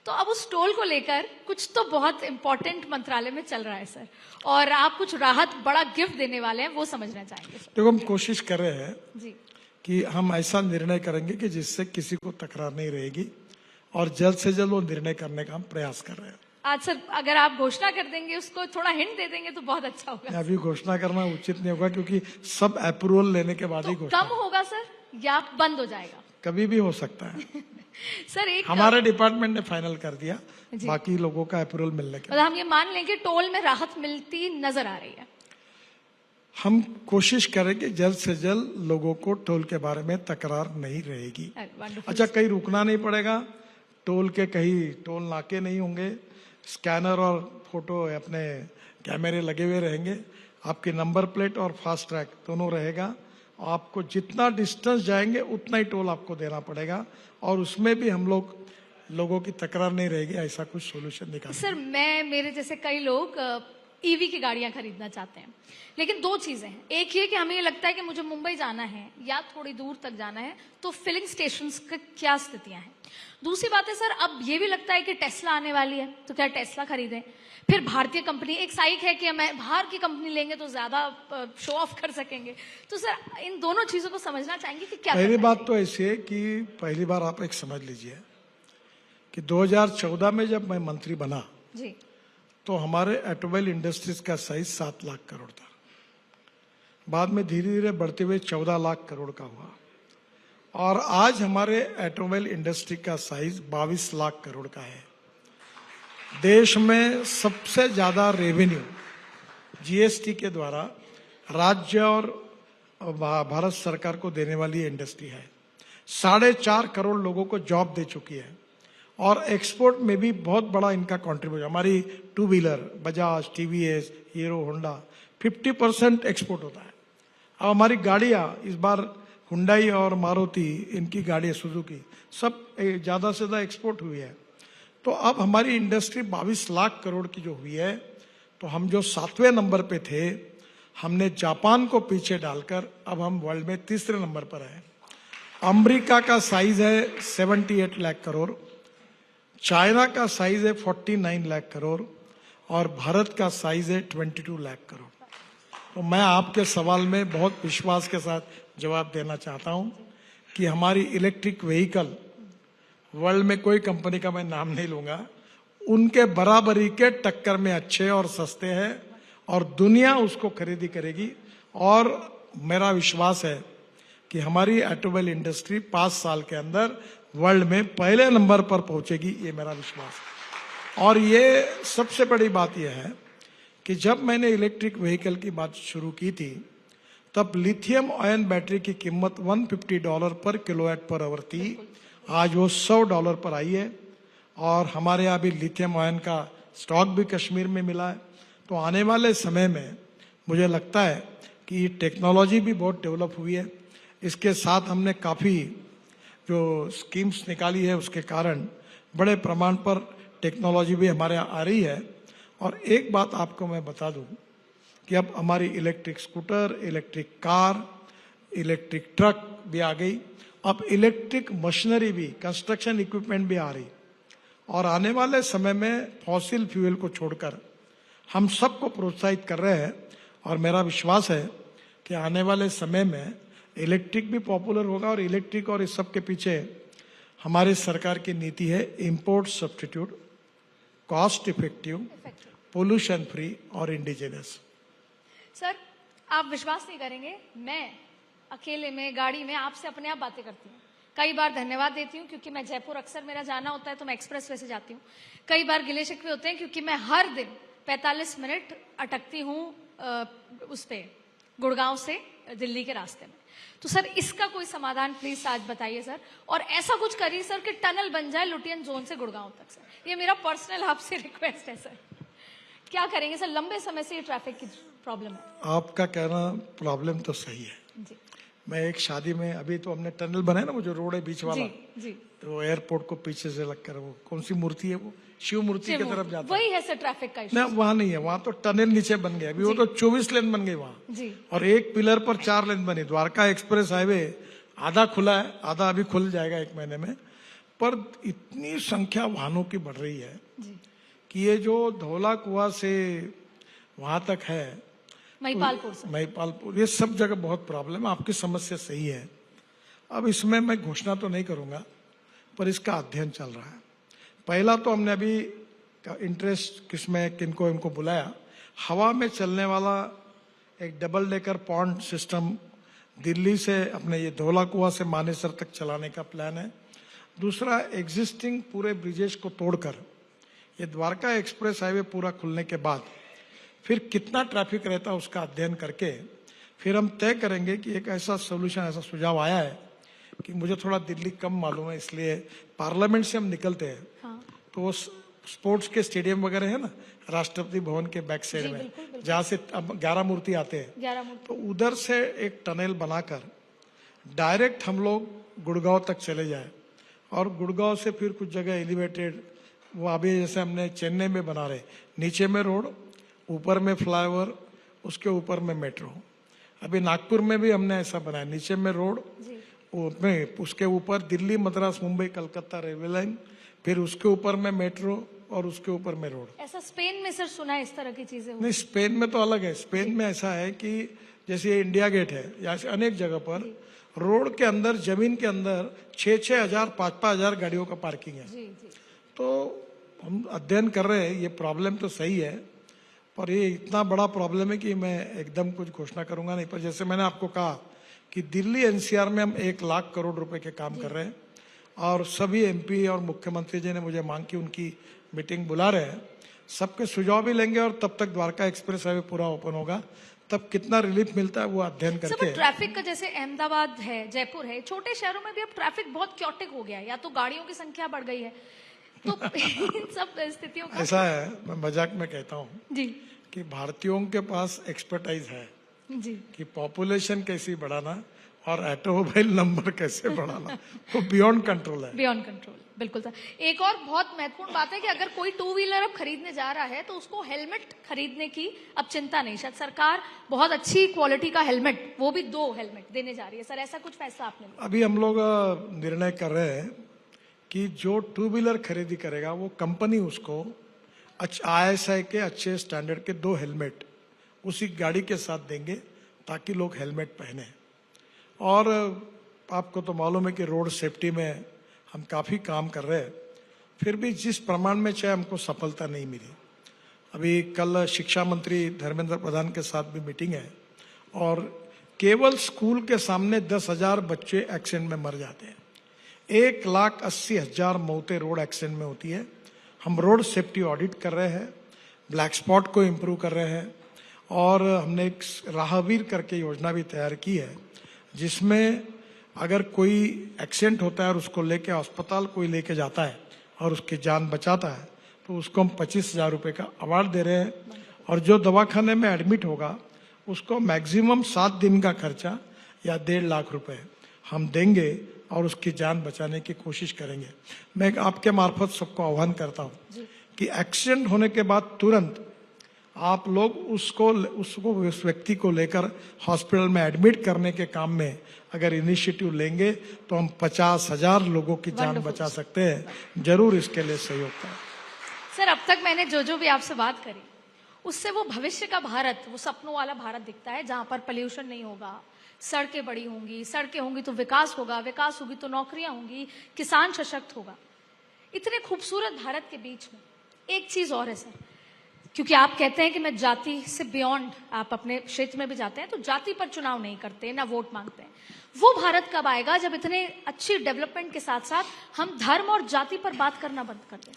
A: तो अब उस टोल को लेकर कुछ तो बहुत इंपॉर्टेंट मंत्रालय में चल रहा है सर, और आप कुछ राहत, बड़ा गिफ्ट देने वाले हैं, वो समझना चाहेंगे सर।
B: देखो, हम कोशिश कर रहे हैं
A: जी
B: कि हम ऐसा निर्णय करेंगे कि जिससे किसी को तकरार नहीं रहेगी, और जल्द से जल्द वो निर्णय करने का हम प्रयास कर रहे हैं।
A: आज सर अगर आप घोषणा कर देंगे, उसको थोड़ा हिंट दे देंगे तो बहुत अच्छा होगा।
B: अभी घोषणा करना उचित नहीं होगा, क्योंकि सब अप्रूवल लेने के बाद ही
A: तो
B: घोषणा।
A: कम होगा सर या बंद हो जाएगा?
B: कभी भी हो सकता है।
A: सर एक
B: हमारे डिपार्टमेंट ने फाइनल कर दिया,
A: जी।
B: बाकी लोगों का अप्रूवल मिलने के बाद
A: मतलब हम ये मान लें कि टोल में राहत मिलती नजर आ रही है।
B: हम कोशिश करेंगे जल्द से जल्द लोगों को टोल के बारे में तकरार नहीं रहेगी।
A: अरे, wonderful।
B: अच्छा, कहीं रुकना नहीं पड़ेगा, टोल के कहीं टोल नाके नहीं होंगे, स्कैनर और फोटो अपने कैमरे लगे हुए रहेंगे, आपकी नंबर प्लेट और फास्ट ट्रैक दोनों रहेगा। आपको जितना डिस्टेंस जाएंगे उतना ही टोल आपको देना पड़ेगा, और उसमें भी हम लोगों की तकरार नहीं रहेगी। ऐसा कुछ सोल्यूशन निकाल।
A: सर मेरे जैसे कई लोग ईवी की गाड़ियां खरीदना चाहते हैं, लेकिन दो चीजें हैं। एक ये कि हमें ये लगता है कि मुझे मुंबई जाना है या थोड़ी दूर तक जाना है, तो फिलिंग स्टेशंस की क्या स्थितियां हैं। दूसरी बात है सर, अब ये भी लगता है कि टेस्ला आने वाली है, तो क्या टेस्ला खरीदें? फिर भारतीय कंपनी, एक साइक है कि हमें बाहर की कंपनी लेंगे तो ज्यादा शो ऑफ कर सकेंगे। तो सर इन दोनों चीजों को समझना चाहेंगे कि क्या
B: पहली
A: करना
B: बात तो ऐसी है कि पहली बार आप एक समझ लीजिए कि 2014 में जब मैं मंत्री बना,
A: जी
B: तो हमारे ऑटोमोबाइल इंडस्ट्रीज का साइज 7 लाख करोड़ था। बाद में धीरे धीरे बढ़ते हुए 14 लाख करोड़ का हुआ, और आज हमारे ऑटोमोबाइल इंडस्ट्री का साइज 22 लाख करोड़ का है। देश में सबसे ज्यादा रेवेन्यू जीएसटी के द्वारा राज्य और भारत सरकार को देने वाली इंडस्ट्री है। 4.5 करोड़ लोगों को जॉब दे चुकी है, और एक्सपोर्ट में भी बहुत बड़ा इनका कंट्रीब्यूशन। हमारी 2 wheeler Bajaj, TVS, hero, Honda 50% export होता है। अब हमारी गाड़ियां इस बार हुंडई और मारुति, इनकी गाड़ियां सुजुकी, सब ज्यादा से ज्यादा एक्सपोर्ट हुई है। तो अब हमारी इंडस्ट्री 22 लाख करोड़ की जो हुई है, तो हम जो 7वें नंबर पे थे, हमने जापान को पीछे डालकर अब हम वर्ल्ड में 3रे नंबर पर है। अमेरिका का साइज है 78 लाख करोड़, चाइना का साइज है 49 लाख करोड़, और भारत का साइज है 22 लाख करोड़। तो मैं आपके सवाल में बहुत विश्वास के साथ जवाब देना चाहता हूं कि हमारी इलेक्ट्रिक व्हीकल वर्ल्ड में कोई कंपनी का मैं नाम नहीं लूंगा, उनके बराबरी के टक्कर में अच्छे और सस्ते हैं, और दुनिया उसको खरीदी करेगी। और मेरा विश्वास है कि हमारी ऑटोमोबाइल इंडस्ट्री 5 साल के अंदर वर्ल्ड में पहले नंबर पर पहुंचेगी, ये मेरा विश्वास है। और ये सबसे बड़ी बात यह है कि जब मैंने इलेक्ट्रिक व्हीकल की बात शुरू की थी, तब लिथियम आयन बैटरी की कीमत $150 पर किलोवाट पर आवर थी। आज वो $100 पर आई है और हमारे यहाँ भी लिथियम आयन का स्टॉक भी कश्मीर में मिला है। तो आने वाले समय में मुझे लगता है कि टेक्नोलॉजी भी बहुत डेवलप हुई है। इसके साथ हमने काफ़ी जो स्कीम्स निकाली है उसके कारण बड़े प्रमाण पर टेक्नोलॉजी भी हमारे यहाँ आ रही है। और एक बात आपको मैं बता दूं कि अब हमारी electric scooter, electric car, electric truck भी आ गई। अब इलेक्ट्रिक मशीनरी भी, कंस्ट्रक्शन इक्विपमेंट भी आ रही। और आने वाले समय में फॉसिल फ्यूल को छोड़कर हम सबको प्रोत्साहित कर रहे हैं और मेरा विश्वास है कि आने वाले समय में इलेक्ट्रिक भी पॉपुलर होगा। और इलेक्ट्रिक और इस सब के पीछे हमारी सरकार की नीति है import substitute, cost effective, pollution free और इंडिजिनस।
A: सर, आप विश्वास नहीं करेंगे, मैं अकेले में गाड़ी में आपसे अपने आप बातें करती हूँ। कई बार धन्यवाद देती हूँ क्योंकि मैं जयपुर अक्सर मेरा जाना होता है तो मैं एक्सप्रेस वे से जाती हूँ। कई बार गिले शिकवे होते हैं क्योंकि मैं हर दिन 45 मिनट अटकती हूँ उस पे गुड़गांव से दिल्ली के रास्ते में। तो सर, इसका कोई समाधान प्लीज आज बताइए सर, और ऐसा कुछ करिए सर कि टनल बन जाए लुटियन जोन से गुड़गांव तक। सर, ये मेरा पर्सनल आपसे रिक्वेस्ट है सर। क्या करेंगे सर, लंबे समय से ये ट्रैफिक की प्रॉब्लम है।
B: आपका कहना प्रॉब्लम तो सही है
A: जी
B: मैं एक शादी में, अभी तो हमने टनल बनाया ना, वो जो रोड है बीच वाला,
A: जी
B: तो एयरपोर्ट को पीछे से लगकर, वो कौन सी मूर्ति है, वो शिव मूर्ति की तरफ जाता
A: वही है सर ट्रैफिक का इशू।
B: है। वहां नहीं है, वहां तो टनल नीचे बन गया। अभी वो तो 24 लेन बन गई वहां
A: जी।
B: और एक पिलर पर 4 लेन बनी। द्वारका एक्सप्रेस हाईवे आधा खुला है, आधा अभी खुल जाएगा 1 महीने में। पर इतनी संख्या वाहनों की बढ़ रही है
A: जी।
B: कि ये जो धौला कुआं से वहां तक है,
A: महिपालपुर से,
B: महिपालपुर, ये सब जगह बहुत प्रॉब्लम है। आपकी समस्या सही है। अब इसमें मैं घोषणा तो नहीं करूंगा, पर इसका अध्ययन चल रहा है। पहला तो हमने अभी इंटरेस्ट किसमें, किनको इनको बुलाया, हवा में चलने वाला एक double decker pond system Delhi से अपने ये धौला कुआं से मानेसर तक चलाने का प्लान है। दूसरा, एग्जिस्टिंग पूरे ब्रिजेस को तोड़कर ये द्वारका एक्सप्रेस हाईवे पूरा खुलने के बाद फिर कितना ट्रैफिक रहता है उसका अध्ययन करके फिर हम तय करेंगे कि एक ऐसा सोल्यूशन, ऐसा सुझाव आया है कि मुझे थोड़ा दिल्ली कम मालूम है, इसलिए पार्लियामेंट से हम निकलते हैं।
A: हाँ।
B: तो वो स्पोर्ट्स के स्टेडियम वगैरह है ना, राष्ट्रपति भवन के बैक साइड में, जहाँ से अब 11 मूर्ति आते हैं,
A: 11 मूर्ति,
B: तो उधर से एक टनल बनाकर डायरेक्ट हम लोग गुड़गांव तक चले जाए और गुड़गांव से फिर कुछ जगह एलिवेटेड, वो अभी जैसे हमने चेन्नई में बना रहे, नीचे में रोड, ऊपर में फ्लाईओवर, उसके ऊपर में मेट्रो। अभी नागपुर में भी हमने ऐसा बनाया, नीचे में रोड, में उसके ऊपर दिल्ली, मद्रास, मुंबई, कलकत्ता रेलवे लाइन, फिर उसके ऊपर में मेट्रो और उसके ऊपर में रोड।
A: ऐसा स्पेन में सर सुना है इस तरह की चीजें?
B: नहीं, स्पेन में तो अलग है। स्पेन में ऐसा है कि जैसे ये इंडिया गेट है, या अनेक जगह पर रोड के अंदर, जमीन के अंदर 6-6 हजार 5-5 हजार गाड़ियों का पार्किंग है।
A: जी।
B: तो हम अध्ययन कर रहे हैं। ये प्रॉब्लम तो सही है, पर ये इतना बड़ा प्रॉब्लम है कि मैं एकदम कुछ घोषणा करूंगा नहीं। पर जैसे मैंने आपको कहा कि दिल्ली एनसीआर में हम 1 लाख करोड़ रुपए के काम कर रहे हैं और सभी एमपी और मुख्यमंत्री जी ने मुझे मांग की, उनकी मीटिंग बुला रहे हैं। सबके सुझाव भी लेंगे और तब तक द्वारका एक्सप्रेस हाईवे पूरा ओपन होगा, तब कितना रिलीफ मिलता है वो अध्ययन करके।
A: ट्रैफिक का जैसे अहमदाबाद है, जयपुर है, छोटे शहरों में भी अब ट्रैफिक बहुत क्योटिक हो गया है, या तो गाड़ियों की संख्या बढ़ गई है, तो इन सब स्थितियों का
B: ऐसा है, मैं मजाक में कहता हूँ
A: जी
B: कि भारतीयों के पास एक्सपर्टाइज है
A: जी
B: कि पॉपुलेशन कैसी बढ़ाना और ऑटोमोबाइल नंबर कैसे बढ़ाना, वो बियॉन्ड कंट्रोल है।
A: बियॉन्ड कंट्रोल, बिल्कुल सर। एक और बहुत महत्वपूर्ण बात है कि अगर कोई 2 व्हीलर अब खरीदने जा रहा है तो उसको हेलमेट खरीदने की अब चिंता नहीं। शायद सरकार बहुत अच्छी क्वालिटी का हेलमेट, वो भी 2 हेलमेट देने जा रही है। सर, ऐसा कुछ फैसला आपने लिया?
B: अभी हम लोग निर्णय कर रहे हैं कि जो 2 व्हीलर खरीदी करेगा वो कंपनी उसको ISI के अच्छे स्टैंडर्ड के 2 हेलमेट उसी गाड़ी के साथ देंगे ताकि लोग हेलमेट पहने। और आपको तो मालूम है कि रोड सेफ्टी में हम काफ़ी काम कर रहे हैं, फिर भी जिस प्रमाण में चाहे हमको सफलता नहीं मिली। अभी कल शिक्षा मंत्री धर्मेंद्र प्रधान के साथ भी मीटिंग है और केवल स्कूल के सामने 10,000 बच्चे एक्सीडेंट में मर जाते हैं। 1,80,000 मौतें रोड एक्सीडेंट में होती है। हम रोड सेफ्टी ऑडिट कर रहे हैं, ब्लैक स्पॉट को इम्प्रूव कर रहे हैं और हमने एक राहवीर करके योजना भी तैयार की है, जिसमें अगर कोई एक्सीडेंट होता है और उसको लेके अस्पताल कोई लेके जाता है और उसकी जान बचाता है तो उसको हम 25,000 रुपये का अवार्ड दे रहे हैं। और जो दवाखाने में एडमिट होगा उसको मैक्सिमम 7 दिन का खर्चा या 1.5 लाख रुपए हम देंगे और उसकी जान बचाने की कोशिश करेंगे। मैं आपके मार्फत सबको आह्वान करता हूँ कि एक्सीडेंट होने के बाद तुरंत आप लोग उसको उस व्यक्ति को लेकर हॉस्पिटल में एडमिट करने के काम में अगर इनिशिएटिव लेंगे तो हम 50,000 लोगों की जान बचा सकते हैं। जरूर इसके लिए सहयोग करें।
A: सर, अब तक मैंने जो भी आपसे बात करी उससे वो भविष्य का भारत, वो सपनों वाला भारत दिखता है, जहां पर पोल्यूशन नहीं होगा, सड़कें बड़ी होंगी, सड़कें होंगी तो विकास होगा, विकास होगी तो नौकरियां होंगी, किसान सशक्त होगा। इतने खूबसूरत भारत के बीच में एक चीज और है सर, क्योंकि आप कहते हैं कि मैं जाति से बियॉन्ड, आप अपने क्षेत्र में भी जाते हैं तो जाति पर चुनाव नहीं करते, ना वोट मांगते हैं। वो भारत कब आएगा जब इतने अच्छी डेवलपमेंट के साथ साथ हम धर्म और जाति पर बात करना बंद कर दें?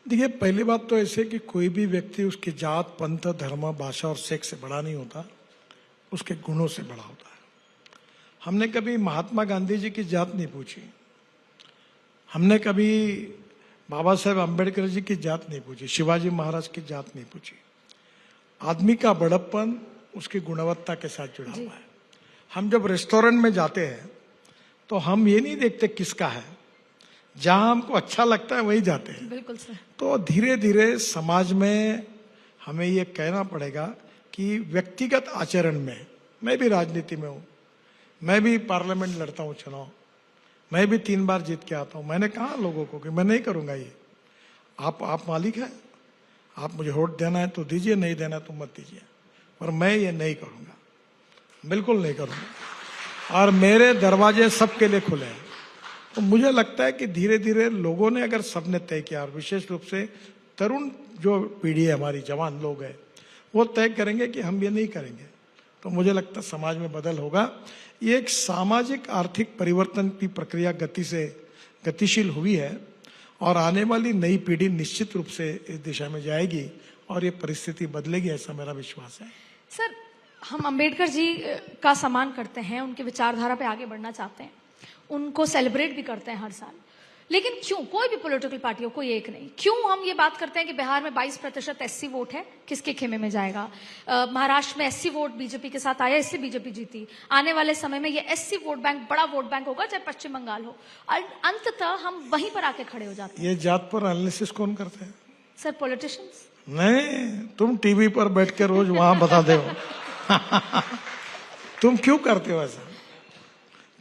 B: देखिए, पहली बात तो ऐसे कि कोई भी व्यक्ति उसकी जात, पंथ, धर्म, भाषा और सेक्स से बड़ा नहीं होता, उसके गुणों से बड़ा होता है। हमने कभी महात्मा गांधी जी की जात नहीं पूछी, हमने कभी बाबा साहेब अम्बेडकर जी की जात नहीं पूछी, शिवाजी महाराज की जात नहीं पूछी। आदमी का बड़प्पन उसकी गुणवत्ता के साथ जुड़ा हुआ है। हम जब रेस्टोरेंट में जाते हैं तो हम ये नहीं देखते किसका है, जहां हमको अच्छा लगता है वही जाते हैं।
A: बिल्कुल सर।
B: तो धीरे धीरे समाज में हमें ये कहना पड़ेगा कि व्यक्तिगत आचरण में, मैं भी राजनीति में हूं, मैं भी पार्लियामेंट लड़ता हूं चुनाव, मैं भी 3 बार जीत के आता हूं। मैंने कहा लोगों को कि मैं नहीं करूंगा ये, आप मालिक हैं, आप मुझे वोट देना है तो दीजिए, नहीं देना तो मत दीजिए, पर मैं ये नहीं करूंगा, बिल्कुल नहीं करूंगा। और मेरे दरवाजे सबके लिए खुले हैं। तो मुझे लगता है कि धीरे धीरे लोगों ने, अगर सबने तय किया, और विशेष रूप से तरुण जो पीढ़ी है, हमारी जवान लोग हैं, वो तय करेंगे कि हम ये नहीं करेंगे, तो मुझे लगता है समाज में बदल होगा। ये एक सामाजिक आर्थिक परिवर्तन की प्रक्रिया गतिशील हुई है और आने वाली नई पीढ़ी निश्चित रूप से इस दिशा में जाएगी और ये परिस्थिति बदलेगी, ऐसा मेरा विश्वास है।
A: सर, हम अंबेडकर जी का सम्मान करते हैं, उनकी विचारधारा पे आगे बढ़ना चाहते हैं, उनको सेलिब्रेट भी करते हैं हर साल, लेकिन क्यों कोई भी पॉलिटिकल पार्टी हो, कोई एक नहीं, क्यों हम ये बात करते हैं कि बिहार में 22% एससी वोट है, किसके खेमे में जाएगा? महाराष्ट्र में एससी वोट बीजेपी के साथ आया, इससे बीजेपी जीती। आने वाले समय में ये एससी वोट बैंक बड़ा वोट बैंक होगा, चाहे पश्चिम बंगाल हो। अंततः हम वहीं पर आके खड़े हो जाते हैं।
B: ये जात पर एनालिसिस कौन करते हैं?
A: Sir, politicians.
B: नहीं, तुम टीवी पर बैठ के रोज वहां बताते हो। तुम क्यों करते हो ऐसा?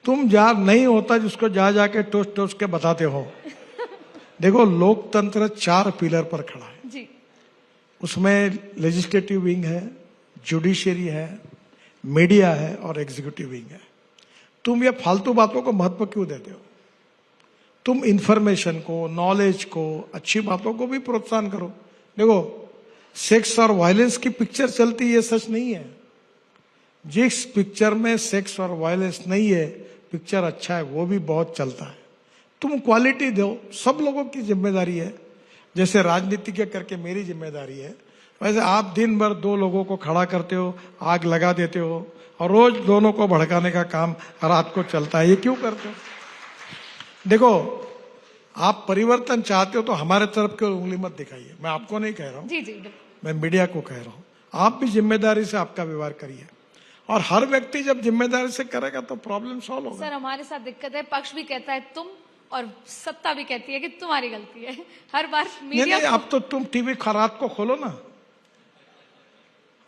B: तुम जार नहीं होता जिसको जा जाके टोस्ट के बताते हो। देखो, लोकतंत्र 4 पिलर पर खड़ा है
A: जी।
B: उसमें लेजिस्लेटिव विंग है, जुडिशियरी है, मीडिया है और एग्जीक्यूटिव विंग है। तुम ये फालतू बातों को महत्व क्यों देते हो? तुम इंफॉर्मेशन को, नॉलेज को, अच्छी बातों को भी प्रोत्साहन करो। देखो, सेक्स और वायलेंस की पिक्चर चलती है, ये सच नहीं है। जिस पिक्चर में सेक्स और वायलेंस नहीं है, पिक्चर अच्छा है, वो भी बहुत चलता है। तुम क्वालिटी दो, सब लोगों की जिम्मेदारी है। जैसे राजनीति के करके मेरी जिम्मेदारी है, वैसे आप दिन भर 2 लोगों को खड़ा करते हो, आग लगा देते हो और रोज दोनों को भड़काने का काम रात को चलता है। ये क्यों करते हो? देखो, आप परिवर्तन चाहते हो तो हमारे तरफ की उंगली मत दिखाइए। मैं आपको नहीं कह रहा हूं,
A: जी जी,
B: मैं मीडिया को कह रहा हूं। आप भी जिम्मेदारी से आपका व्यवहार करिए और हर व्यक्ति जब जिम्मेदारी से करेगा तो प्रॉब्लम सॉल्व होगा।
A: सर, हमारे साथ दिक्कत है, पक्ष भी कहता है तुम और सत्ता भी कहती है कि तुम्हारी गलती है। हर बार मीडिया
B: नहीं, अब तो तुम टीवी रात को खोलो ना,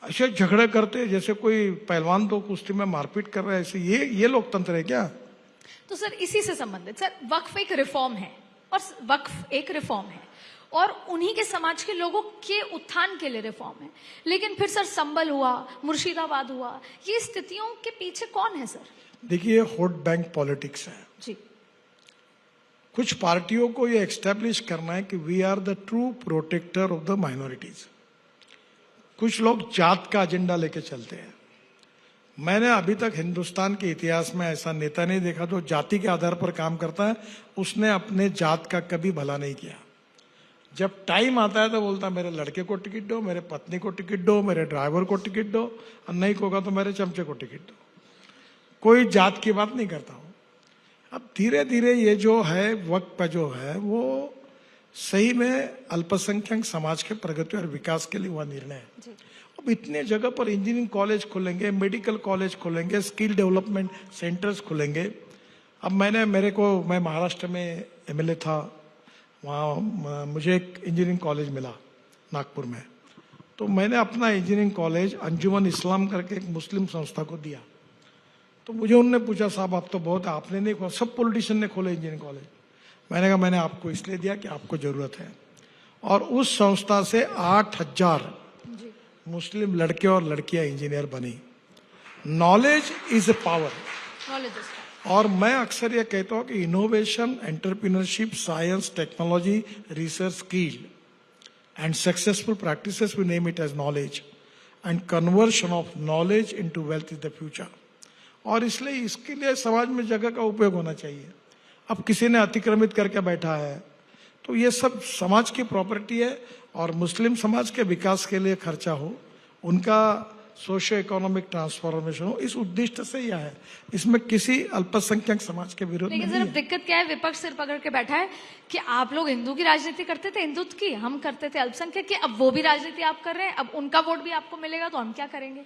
B: ऐसे झगड़े करते जैसे कोई पहलवान तो कुश्ती में मारपीट कर रहा है, ऐसे ये लोकतंत्र है क्या?
A: तो सर, इसी से संबंधित, सर, वक्फ एक रिफॉर्म है और वक्फ एक रिफॉर्म है और उन्हीं के समाज के लोगों के उत्थान के लिए रिफॉर्म है। लेकिन फिर सर संबल हुआ, मुर्शिदाबाद हुआ, ये स्थितियों के पीछे कौन है सर?
B: देखिए, वोट बैंक पॉलिटिक्स है
A: जी।
B: कुछ पार्टियों को ये एक्स्टेब्लिश करना है कि we are the true protector of the minorities. कुछ लोग जात का एजेंडा लेके चलते हैं। मैंने अभी तक हिंदुस्तान के इतिहास में ऐसा नेता नहीं देखा जो जाति के आधार पर काम करता है। उसने अपने जात का कभी भला नहीं किया। जब टाइम आता है तो बोलता मेरे लड़के को टिकट दो, मेरे पत्नी को टिकट दो, मेरे ड्राइवर को टिकट दो, और नहीं होगा तो मेरे चमचे को टिकट दो। कोई जात की बात नहीं करता हूं। अब धीरे धीरे ये जो है वक्त पर जो है वो सही में अल्पसंख्यक समाज के प्रगति और विकास के लिए हुआ निर्णय है। अब इतने जगह पर इंजीनियरिंग कॉलेज खुलेंगे, मेडिकल कॉलेज खुलेंगे, स्किल डेवलपमेंट सेंटर्स खुलेंगे। अब मैं महाराष्ट्र में एमएलए था, वहाँ मुझे एक इंजीनियरिंग कॉलेज मिला नागपुर में, तो मैंने अपना इंजीनियरिंग कॉलेज अंजुमन इस्लाम करके एक मुस्लिम संस्था को दिया। तो मुझे उन्होंने पूछा, साहब आप तो बहुत, आपने नहीं खोला, सब पॉलिटिशियन ने खोले इंजीनियरिंग कॉलेज। मैंने कहा मैंने आपको इसलिए दिया कि आपको जरूरत है। और उस संस्था से 8000 मुस्लिम लड़के और लड़कियां इंजीनियर बनी। Knowledge is a power. और मैं अक्सर ये कहता हूं कि innovation, entrepreneurship, science, technology, research, skill and successful practices, we name it as knowledge, and conversion of knowledge into wealth is the future. और इसलिए इसके लिए समाज में जगह का उपयोग होना चाहिए। अब किसी ने अतिक्रमित करके बैठा है तो ये सब समाज की प्रॉपर्टी है, और मुस्लिम समाज के विकास के लिए खर्चा हो, उनका सोशियो इकोनॉमिक ट्रांसफॉर्मेशन हो, इस उद्देश्य से यह है। इसमें किसी अल्पसंख्यक समाज के विरोध में
A: लेकिन
B: नहीं
A: सर
B: है।
A: दिक्कत क्या है, विपक्ष सिर पकड़ के बैठा है कि आप लोग हिंदू की राजनीति करते थे, हिंदुत्व की, हम करते थे अल्पसंख्यक की, अब वो भी राजनीति आप कर रहे हैं, अब उनका वोट भी आपको मिलेगा तो हम क्या करेंगे?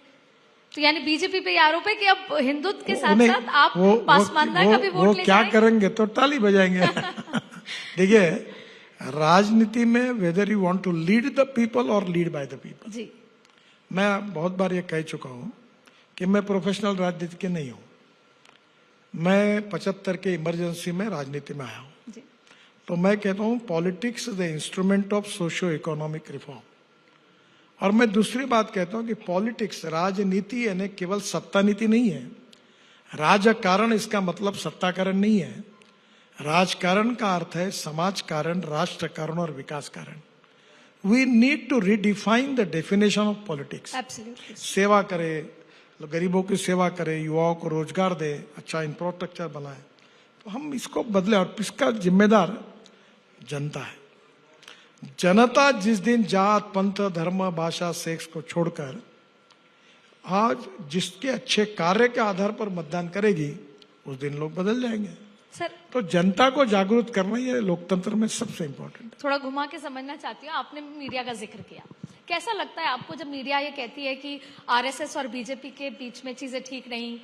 A: तो यानी बीजेपी पे आरोप है कि अब हिंदुत्व के साथ साथ आप पासमानदा का भी वोट ले
B: क्या
A: जाएं।
B: करेंगे तो ताली बजाएंगे। देखिए, राजनीति में whether you want to lead the people और लीड बाय द पीपल।
A: जी,
B: मैं बहुत बार ये कह चुका हूं कि मैं प्रोफेशनल राजनीति के नहीं हूं। मैं 75 के इमरजेंसी में राजनीति में आया हूं।
A: जी,
B: तो मैं कहता हूं politics is the instrument of socio economic reform. और मैं दूसरी बात कहता हूं कि पॉलिटिक्स, राजनीति यानी केवल सत्ता नीति नहीं है। राजकारण इसका मतलब सत्ता कारण नहीं है। राजकारण का अर्थ है समाज कारण, राष्ट्र कारण और विकास कारण। We need to redefine the definition of politics.
A: Absolutely.
B: सेवा करे, गरीबों की सेवा करे, युवाओं को रोजगार दे, अच्छा इंफ्रास्ट्रक्चर बनाए, तो हम इसको बदले। और इसका जिम्मेदार जनता है। जनता जिस दिन जात, पंथ, धर्म, भाषा, सेक्स को छोड़कर आज जिसके अच्छे कार्य के आधार पर मतदान करेगी, उस दिन लोग बदल जाएंगे।
A: सर
B: तो जनता को जागरूक करना ये लोकतंत्र में सबसे इम्पोर्टेंट है।
A: थोड़ा घुमा के समझना चाहती हूँ, आपने मीडिया का जिक्र किया, कैसा लगता है आपको जब मीडिया ये कहती है कि आरएसएस और बीजेपी के बीच में चीजें ठीक नहीं,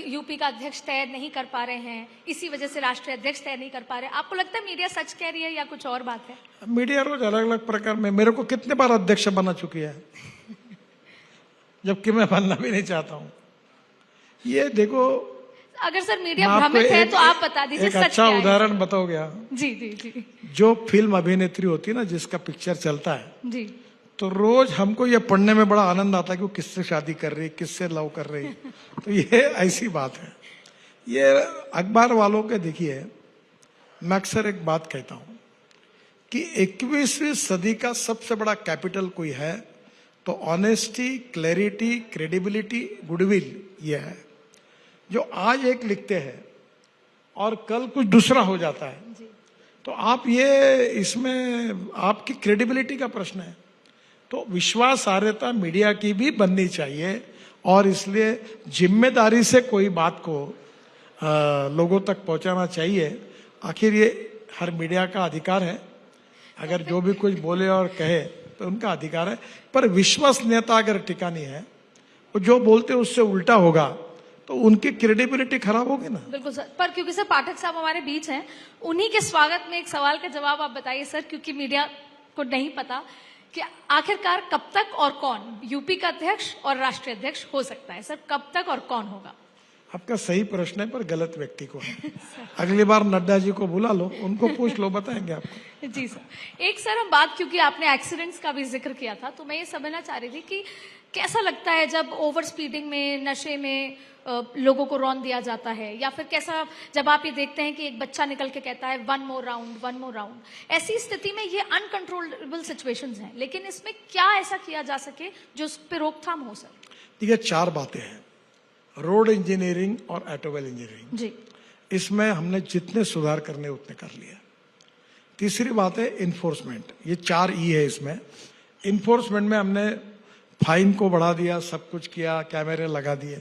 A: यूपी का अध्यक्ष तय नहीं कर पा रहे हैं, इसी वजह से राष्ट्रीय अध्यक्ष तय नहीं कर पा रहे, आपको लगता है मीडिया सच कह रही है या कुछ और बात है?
B: मीडिया रोज अलग अलग प्रकार में, मेरे को कितने बार अध्यक्ष बना चुकी है जबकि मैं बनना भी नहीं चाहता हूँ। ये देखो,
A: अगर सर मीडिया भ्रमित है तो आप बता दीजिए
B: एक
A: सच
B: अच्छा
A: क्या है?
B: उदाहरण बताओ गया।
A: जी जी जी
B: जो फिल्म अभिनेत्री होती है ना, जिसका पिक्चर चलता है,
A: जी,
B: तो रोज हमको ये पढ़ने में बड़ा आनंद आता है कि वो किससे शादी कर रही, किससे लव कर रही। तो ये ऐसी बात है। ये अखबार वालों के, देखिए मैं अक्सर एक बात कहता हूं कि 21वीं सदी का सबसे बड़ा कैपिटल कोई है तो ऑनेस्टी, क्लैरिटी, क्रेडिबिलिटी, गुडविल, ये है। जो आज एक लिखते हैं और कल कुछ दूसरा हो जाता है, तो आप ये, इसमें आपकी क्रेडिबिलिटी का प्रश्न है। तो विश्वासार्हता मीडिया की भी बननी चाहिए, और इसलिए जिम्मेदारी से कोई बात को लोगों तक पहुंचाना चाहिए। आखिर ये हर मीडिया का अधिकार है, अगर जो भी कुछ बोले और कहे तो उनका अधिकार है, पर विश्वसनीयता अगर टिकानी है, वो जो बोलते उससे उल्टा होगा तो उनकी क्रेडिबिलिटी खराब होगी ना।
A: बिल्कुल सर। पर क्योंकि सर पाठक साहब हमारे बीच हैं, उन्हीं के स्वागत में एक सवाल का जवाब आप बताइए सर, क्योंकि मीडिया को नहीं पता कि आखिरकार कब तक और कौन यूपी का अध्यक्ष और राष्ट्रीय अध्यक्ष हो सकता है। सर कब तक और कौन होगा?
B: आपका सही प्रश्न है, पर गलत व्यक्ति को है। अगली बार नड्डा जी को बुला लो, उनको पूछ लो, बताएंगे आपको।
A: जी सर। एक सर हम बात, क्योंकि आपने एक्सीडेंट्स का भी जिक्र किया था, तो मैं ये समझना चाह रही थी कि कैसा लगता है जब ओवर स्पीडिंग में, नशे में लोगों को रौंद दिया जाता है, या फिर कैसा जब आप ये देखते हैं कि एक बच्चा निकल के कहता है 1 more round, 1 more round। ऐसी स्थिति में ये अनकंट्रोलेबल सिचुएशंस हैं, लेकिन इसमें क्या ऐसा किया जा सके जो उस पर रोकथाम हो सर?
B: देखिए, 4 बातें हैं। रोड इंजीनियरिंग और ऑटोमोबाइल इंजीनियरिंग,
A: जी,
B: इसमें हमने जितने सुधार करने उतने कर लिए। तीसरी बात है इन्फोर्समेंट। ये 4 ई है इसमें। इन्फोर्समेंट में हमने फाइन को बढ़ा दिया, सब कुछ किया, कैमरे लगा दिए।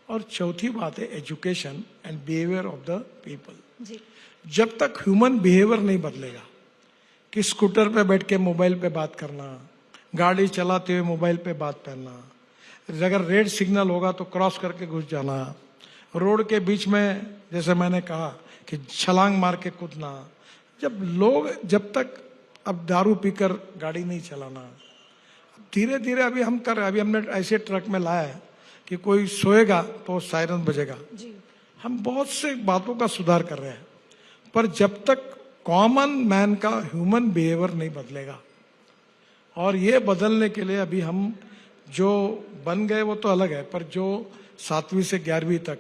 B: और चौथी बात है education and behaviour of the people.
A: जी
B: जब तक ह्यूमन बिहेवियर नहीं बदलेगा कि स्कूटर पे बैठ के मोबाइल पे बात करना, गाड़ी चलाते हुए मोबाइल पे बात करना, अगर रेड सिग्नल होगा तो क्रॉस करके घुस जाना, रोड के बीच में जैसे मैंने कहा कि छलांग मार के कूदना, जब तक अब दारू पीकर गाड़ी नहीं चलाना। धीरे धीरे अभी हमने ऐसे ट्रक में लाया है कि कोई सोएगा तो सायरन बजेगा।
A: जी
B: हम बहुत से बातों का सुधार कर रहे हैं, पर जब तक कॉमन मैन का ह्यूमन बिहेवियर नहीं बदलेगा, और ये बदलने के लिए अभी हम जो बन गए वो तो अलग है, पर जो 7वीं से 11वीं तक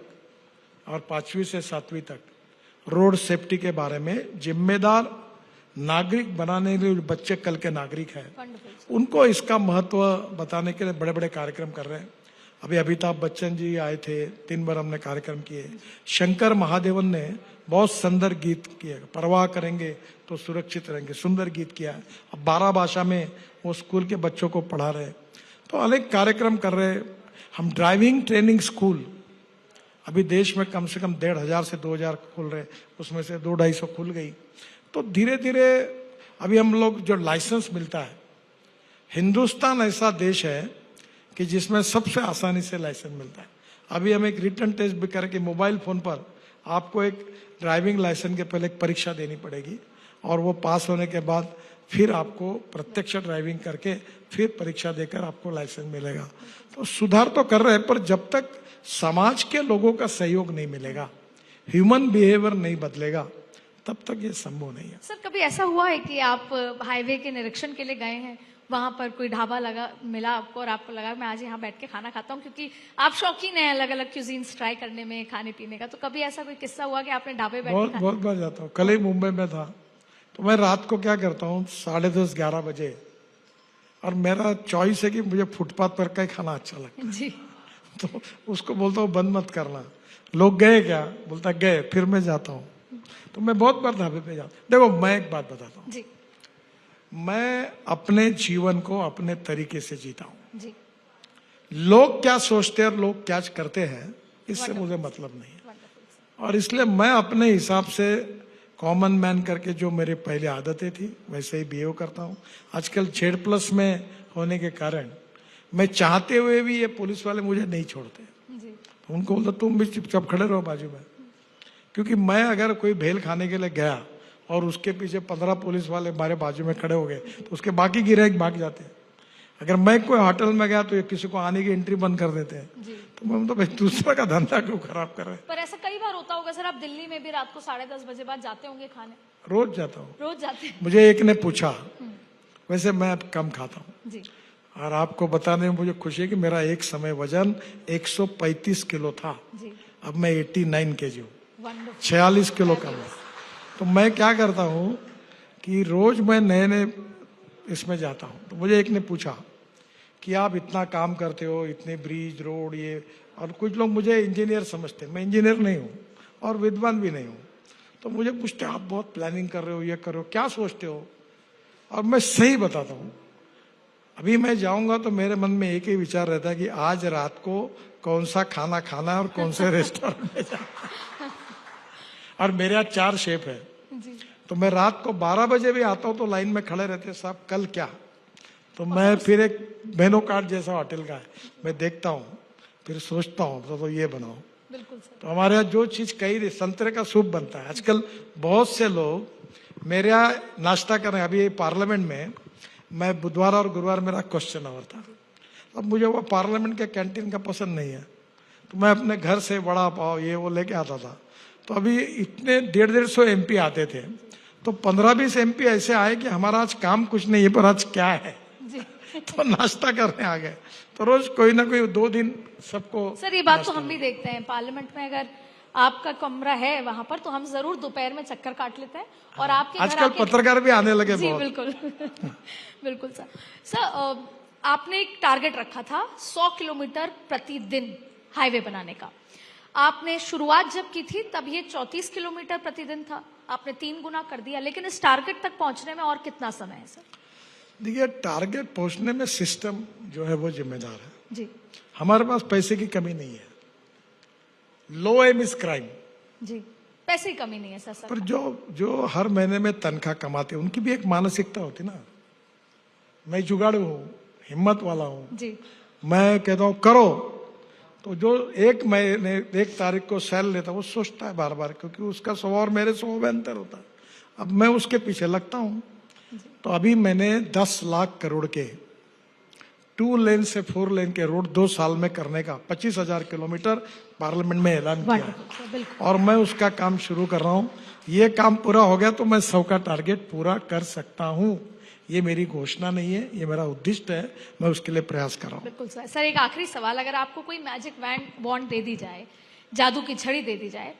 B: और 5वीं से 7वीं तक रोड सेफ्टी के बारे में जिम्मेदार नागरिक बनाने के लिए जो बच्चे कल के नागरिक हैं,
A: वंडरफुल।
B: उनको इसका महत्व बताने के लिए बड़े बड़े कार्यक्रम कर रहे हैं। अभी अमिताभ बच्चन जी आए थे, 3 बार हमने कार्यक्रम किए। शंकर महादेवन ने बहुत सुंदर गीत किए, परवाह करेंगे तो सुरक्षित रहेंगे, सुंदर गीत किया है। अब 12 भाषा में वो स्कूल के बच्चों को पढ़ा रहे, तो अनेक कार्यक्रम कर रहे। हम ड्राइविंग ट्रेनिंग स्कूल अभी देश में कम से कम 1,500 से 2,000 खुल रहे, उसमें से 200-250 खुल गई। तो धीरे धीरे अभी हम लोग जो लाइसेंस मिलता है, हिंदुस्तान ऐसा देश है कि जिसमें सबसे आसानी से लाइसेंस मिलता है। अभी हम एक रिटर्न टेस्ट भी करके मोबाइल फोन पर आपको एक ड्राइविंग लाइसेंस के पहले एक परीक्षा देनी पड़ेगी, और वो पास होने के बाद फिर आपको प्रत्यक्ष ड्राइविंग करके फिर परीक्षा देकर आपको लाइसेंस मिलेगा। तो सुधार तो कर रहे हैं, पर जब तक समाज के लोगों का सहयोग नहीं मिलेगा, ह्यूमन बिहेवियर नहीं बदलेगा, तब तक ये संभव नहीं है।
A: सर कभी ऐसा हुआ है कि आप हाईवे के निरीक्षण के लिए गए हैं, वहां पर कोई ढाबा मिला आपको और आपको लगा मैं आज यहाँ बैठ के खाना खाता हूँ, क्योंकि आप शौकीन हैं अलग अलग क्यूजीन्स ट्राई करने में, खाने पीने का, तो कभी ऐसा कोई किस्सा हुआ कि आपने ढाबे बैठ के
B: बहुत बार जाता हूँ। कल ही मुंबई में था, तो मैं रात को क्या करता हूँ 10:30-11 बजे, और मेरा चॉइस है कि मुझे फुटपाथ पर का ही खाना अच्छा लगता है।
A: जी
B: तो उसको बोलता हूँ बंद मत करना। लोग गए क्या, बोलता गए, फिर मैं जाता हूँ। तो मैं बहुत बार ढाबे पे जाता हूँ। देखो मैं एक बात बताता हूँ,
A: जी
B: मैं अपने जीवन को अपने तरीके से जीता हूँ।
A: जी
B: लोग क्या सोचते हैं और लोग क्या करते हैं, इससे मुझे मतलब नहीं है। और इसलिए मैं अपने हिसाब से कॉमन मैन करके जो मेरे पहले आदतें थी वैसे ही बिहेव करता हूँ। आजकल Z+ में होने के कारण मैं चाहते हुए भी ये पुलिस वाले मुझे नहीं छोड़ते।
A: जी
B: तो उनको बोलता तुम भी चुपचाप खड़े रहो बाजू में, क्योंकि मैं अगर कोई भेल खाने के लिए गया और उसके पीछे 15 पुलिस वाले हमारे बाजू में खड़े हो गए, तो उसके बाकी गिराहक भाग जाते हैं। अगर मैं कोई होटल में गया तो ये किसी को आने की एंट्री बंद कर देते हैं।
A: जी
B: तो मैं तो भाई दूसरा का धंधा क्यों खराब कर रहे हैं।
A: पर ऐसा कई बार होता होगा सर, आप दिल्ली में भी रात को 10:30 बजे बाद जाते होंगे खाने?
B: रोज जाता हूँ।
A: रोज जाते हैं?
B: मुझे एक ने पूछा, वैसे मैं अब कम खाता हूँ,
A: जी
B: और आपको बताने में मुझे खुशी है कि मेरा एक समय वजन 135 किलो था,
A: जी
B: अब मैं 89 kg हूँ,
A: वंडरफुल।
B: 46 किलो कम है। तो मैं क्या करता हूँ कि रोज मैं नए नए इसमें जाता हूँ। तो मुझे एक ने पूछा कि आप इतना काम करते हो, इतने ब्रिज रोड ये, और कुछ लोग मुझे इंजीनियर समझते हैं। मैं इंजीनियर नहीं हूँ और विद्वान भी नहीं हूँ। तो मुझे पूछते आप बहुत प्लानिंग कर रहे हो, ये कर रहे हो, क्या सोचते हो? और मैं सही बताता हूँ, अभी मैं जाऊंगा तो मेरे मन में एक ही विचार रहता है कि आज रात को कौन सा खाना खाना है और कौन से रेस्टोरेंट में जाना। और मेरे यहाँ 4 शेफ है,
A: जी
B: तो मैं रात को 12 बजे भी आता हूँ तो लाइन में खड़े रहते हैं, साहब कल क्या? तो मैं फिर एक मेनू कार्ड जैसा होटल का है, मैं देखता हूँ, फिर सोचता हूँ तो ये बनाओ।
A: बिल्कुल सर।
B: तो हमारे यहाँ जो चीज कही, संतरे का सूप बनता है। आजकल बहुत से लोग मेरे यहाँ नाश्ता कर रहे हैं। अभी पार्लियामेंट में मैं बुधवार और गुरुवार मेरा क्वेश्चन आवर था। अब मुझे वो पार्लियामेंट के कैंटीन का पसंद नहीं है, तो मैं अपने घर से वड़ा पाव ये वो लेके आता था। तो अभी इतने 150-150 MP आते थे, तो 15-20 MP ऐसे आए कि हमारा आज काम कुछ नहीं है, पर आज क्या है तो नाश्ता करने आ गए। तो रोज कोई ना कोई 2 दिन सबको।
A: सर ये बात तो हम भी देखते हैं पार्लियामेंट में, अगर आपका कमरा है वहां पर तो हम जरूर दोपहर में चक्कर काट लेते हैं। और आपके घर
B: आजकल
A: आके
B: पत्रकार भी आने लगे
A: जी
B: बहुत।
A: बिल्कुल बिल्कुल सर। सर आपने एक टारगेट रखा था 100 किलोमीटर प्रतिदिन हाईवे बनाने का। आपने शुरुआत जब की थी तब ये 34 किलोमीटर प्रतिदिन था, आपने 3 गुना कर दिया, लेकिन इस टारगेट तक पहुंचने में और कितना समय है सर?
B: देखिए, टारगेट पहुंचने में सिस्टम जो है वो जिम्मेदार है।
A: जी
B: हमारे पास पैसे की कमी नहीं है। लो एम इज क्राइम।
A: जी, पैसे की कमी नहीं है सर।
B: पर जो हर महीने में तनख्वाह कमाते हैं उनकी भी एक मानसिकता होती ना। मैं जुगाड़ू हूँ, हिम्मत वाला हूँ,
A: जी
B: मैं कहता हूँ करो, तो जो 1 महीने 1 तारीख को सैल लेता वो सोचता है बार बार, क्योंकि उसका स्वभाव और मेरे स्वभाव में अंतर होता है। अब मैं उसके पीछे लगता हूँ। तो अभी मैंने 10 लाख करोड़ के 2 लेन से 4 लेन के रोड 2 साल में करने का 25,000 किलोमीटर पार्लियामेंट में ऐलान किया है।
A: वंडरफुल सर, बिल्कुल।
B: और मैं उसका काम शुरू कर रहा हूँ। ये काम पूरा हो गया तो मैं 100 का टारगेट पूरा कर सकता हूँ। ये मेरी घोषणा नहीं है, ये मेरा उद्दिष्ट है। मैं उसके लिए प्रयास कर रहा हूँ।
A: बिल्कुल सर। सर, एक आखिरी सवाल, अगर आपको कोई मैजिक वॉन्ड दे दी जाए, जादू की छड़ी दे दी जाए,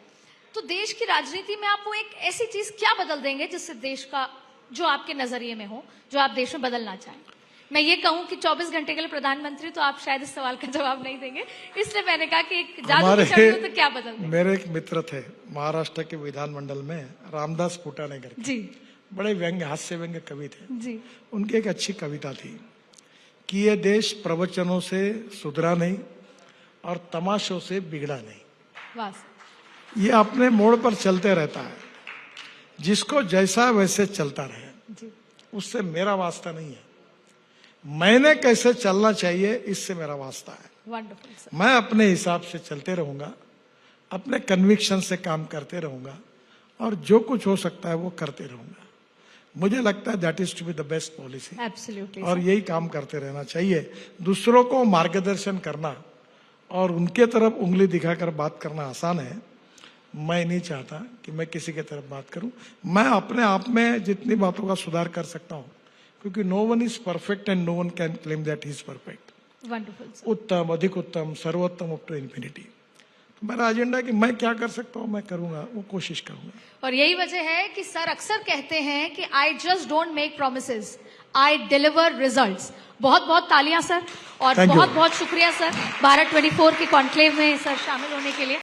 A: तो देश की राजनीति में आप वो एक ऐसी चीज क्या बदल देंगे जिससे देश का, जो आपके नजरिए में हो, जो आप देश में बदलना चाहें? मैं ये कहूं कि 24 घंटे के लिए प्रधानमंत्री, तो आप शायद इस सवाल का जवाब नहीं देंगे, इसलिए मैंने कहा कि एक जादू की छड़ी हो तो क्या बदल देंगे?
B: मेरे एक मित्र थे महाराष्ट्र के विधानमंडल में, रामदास फुटाने करके,
A: जी
B: बड़े व्यंग्य, हास्य व्यंग्य कवि थे।
A: जी
B: उनकी एक अच्छी कविता थी कि ये देश प्रवचनों से सुधरा नहीं और तमाशों से बिगड़ा नहीं।
A: वाह सर।
B: ये अपने मोड़ पर चलते रहता है, जिसको जैसा वैसे चलता रहे,
A: जी
B: उससे मेरा वास्ता नहीं है। मैंने कैसे चलना चाहिए, इससे मेरा वास्ता है।
A: Wonderful sir.
B: मैं अपने हिसाब से चलते रहूंगा, अपने कन्विक्शन से काम करते रहूंगा, और जो कुछ हो सकता है वो करते रहूंगा। मुझे लगता है that is to be the best policy.
A: Absolutely.
B: और यही काम करते रहना चाहिए। दूसरों को मार्गदर्शन करना और उनके तरफ उंगली दिखाकर बात करना आसान है। मैं नहीं चाहता कि मैं किसी के तरफ बात करूं। मैं अपने आप में जितनी बातों का सुधार कर सकता हूं, क्योंकि no one is perfect and no one can claim that he is perfect.
A: Wonderful sir.
B: उत्तम, अधिक उत्तम, सर्वोत्तम अप टू इन्फिनिटी। तो मेरा एजेंडा है कि मैं क्या कर सकता हूं मैं करूंगा, वो कोशिश करूंगा।
A: और यही वजह है कि सर अक्सर कहते हैं कि I just don't make promises, I deliver results. बहुत बहुत तालियां सर, और
B: Thank you.
A: बहुत बहुत शुक्रिया सर भारत 24 के कॉन्क्लेव में सर शामिल होने के लिए।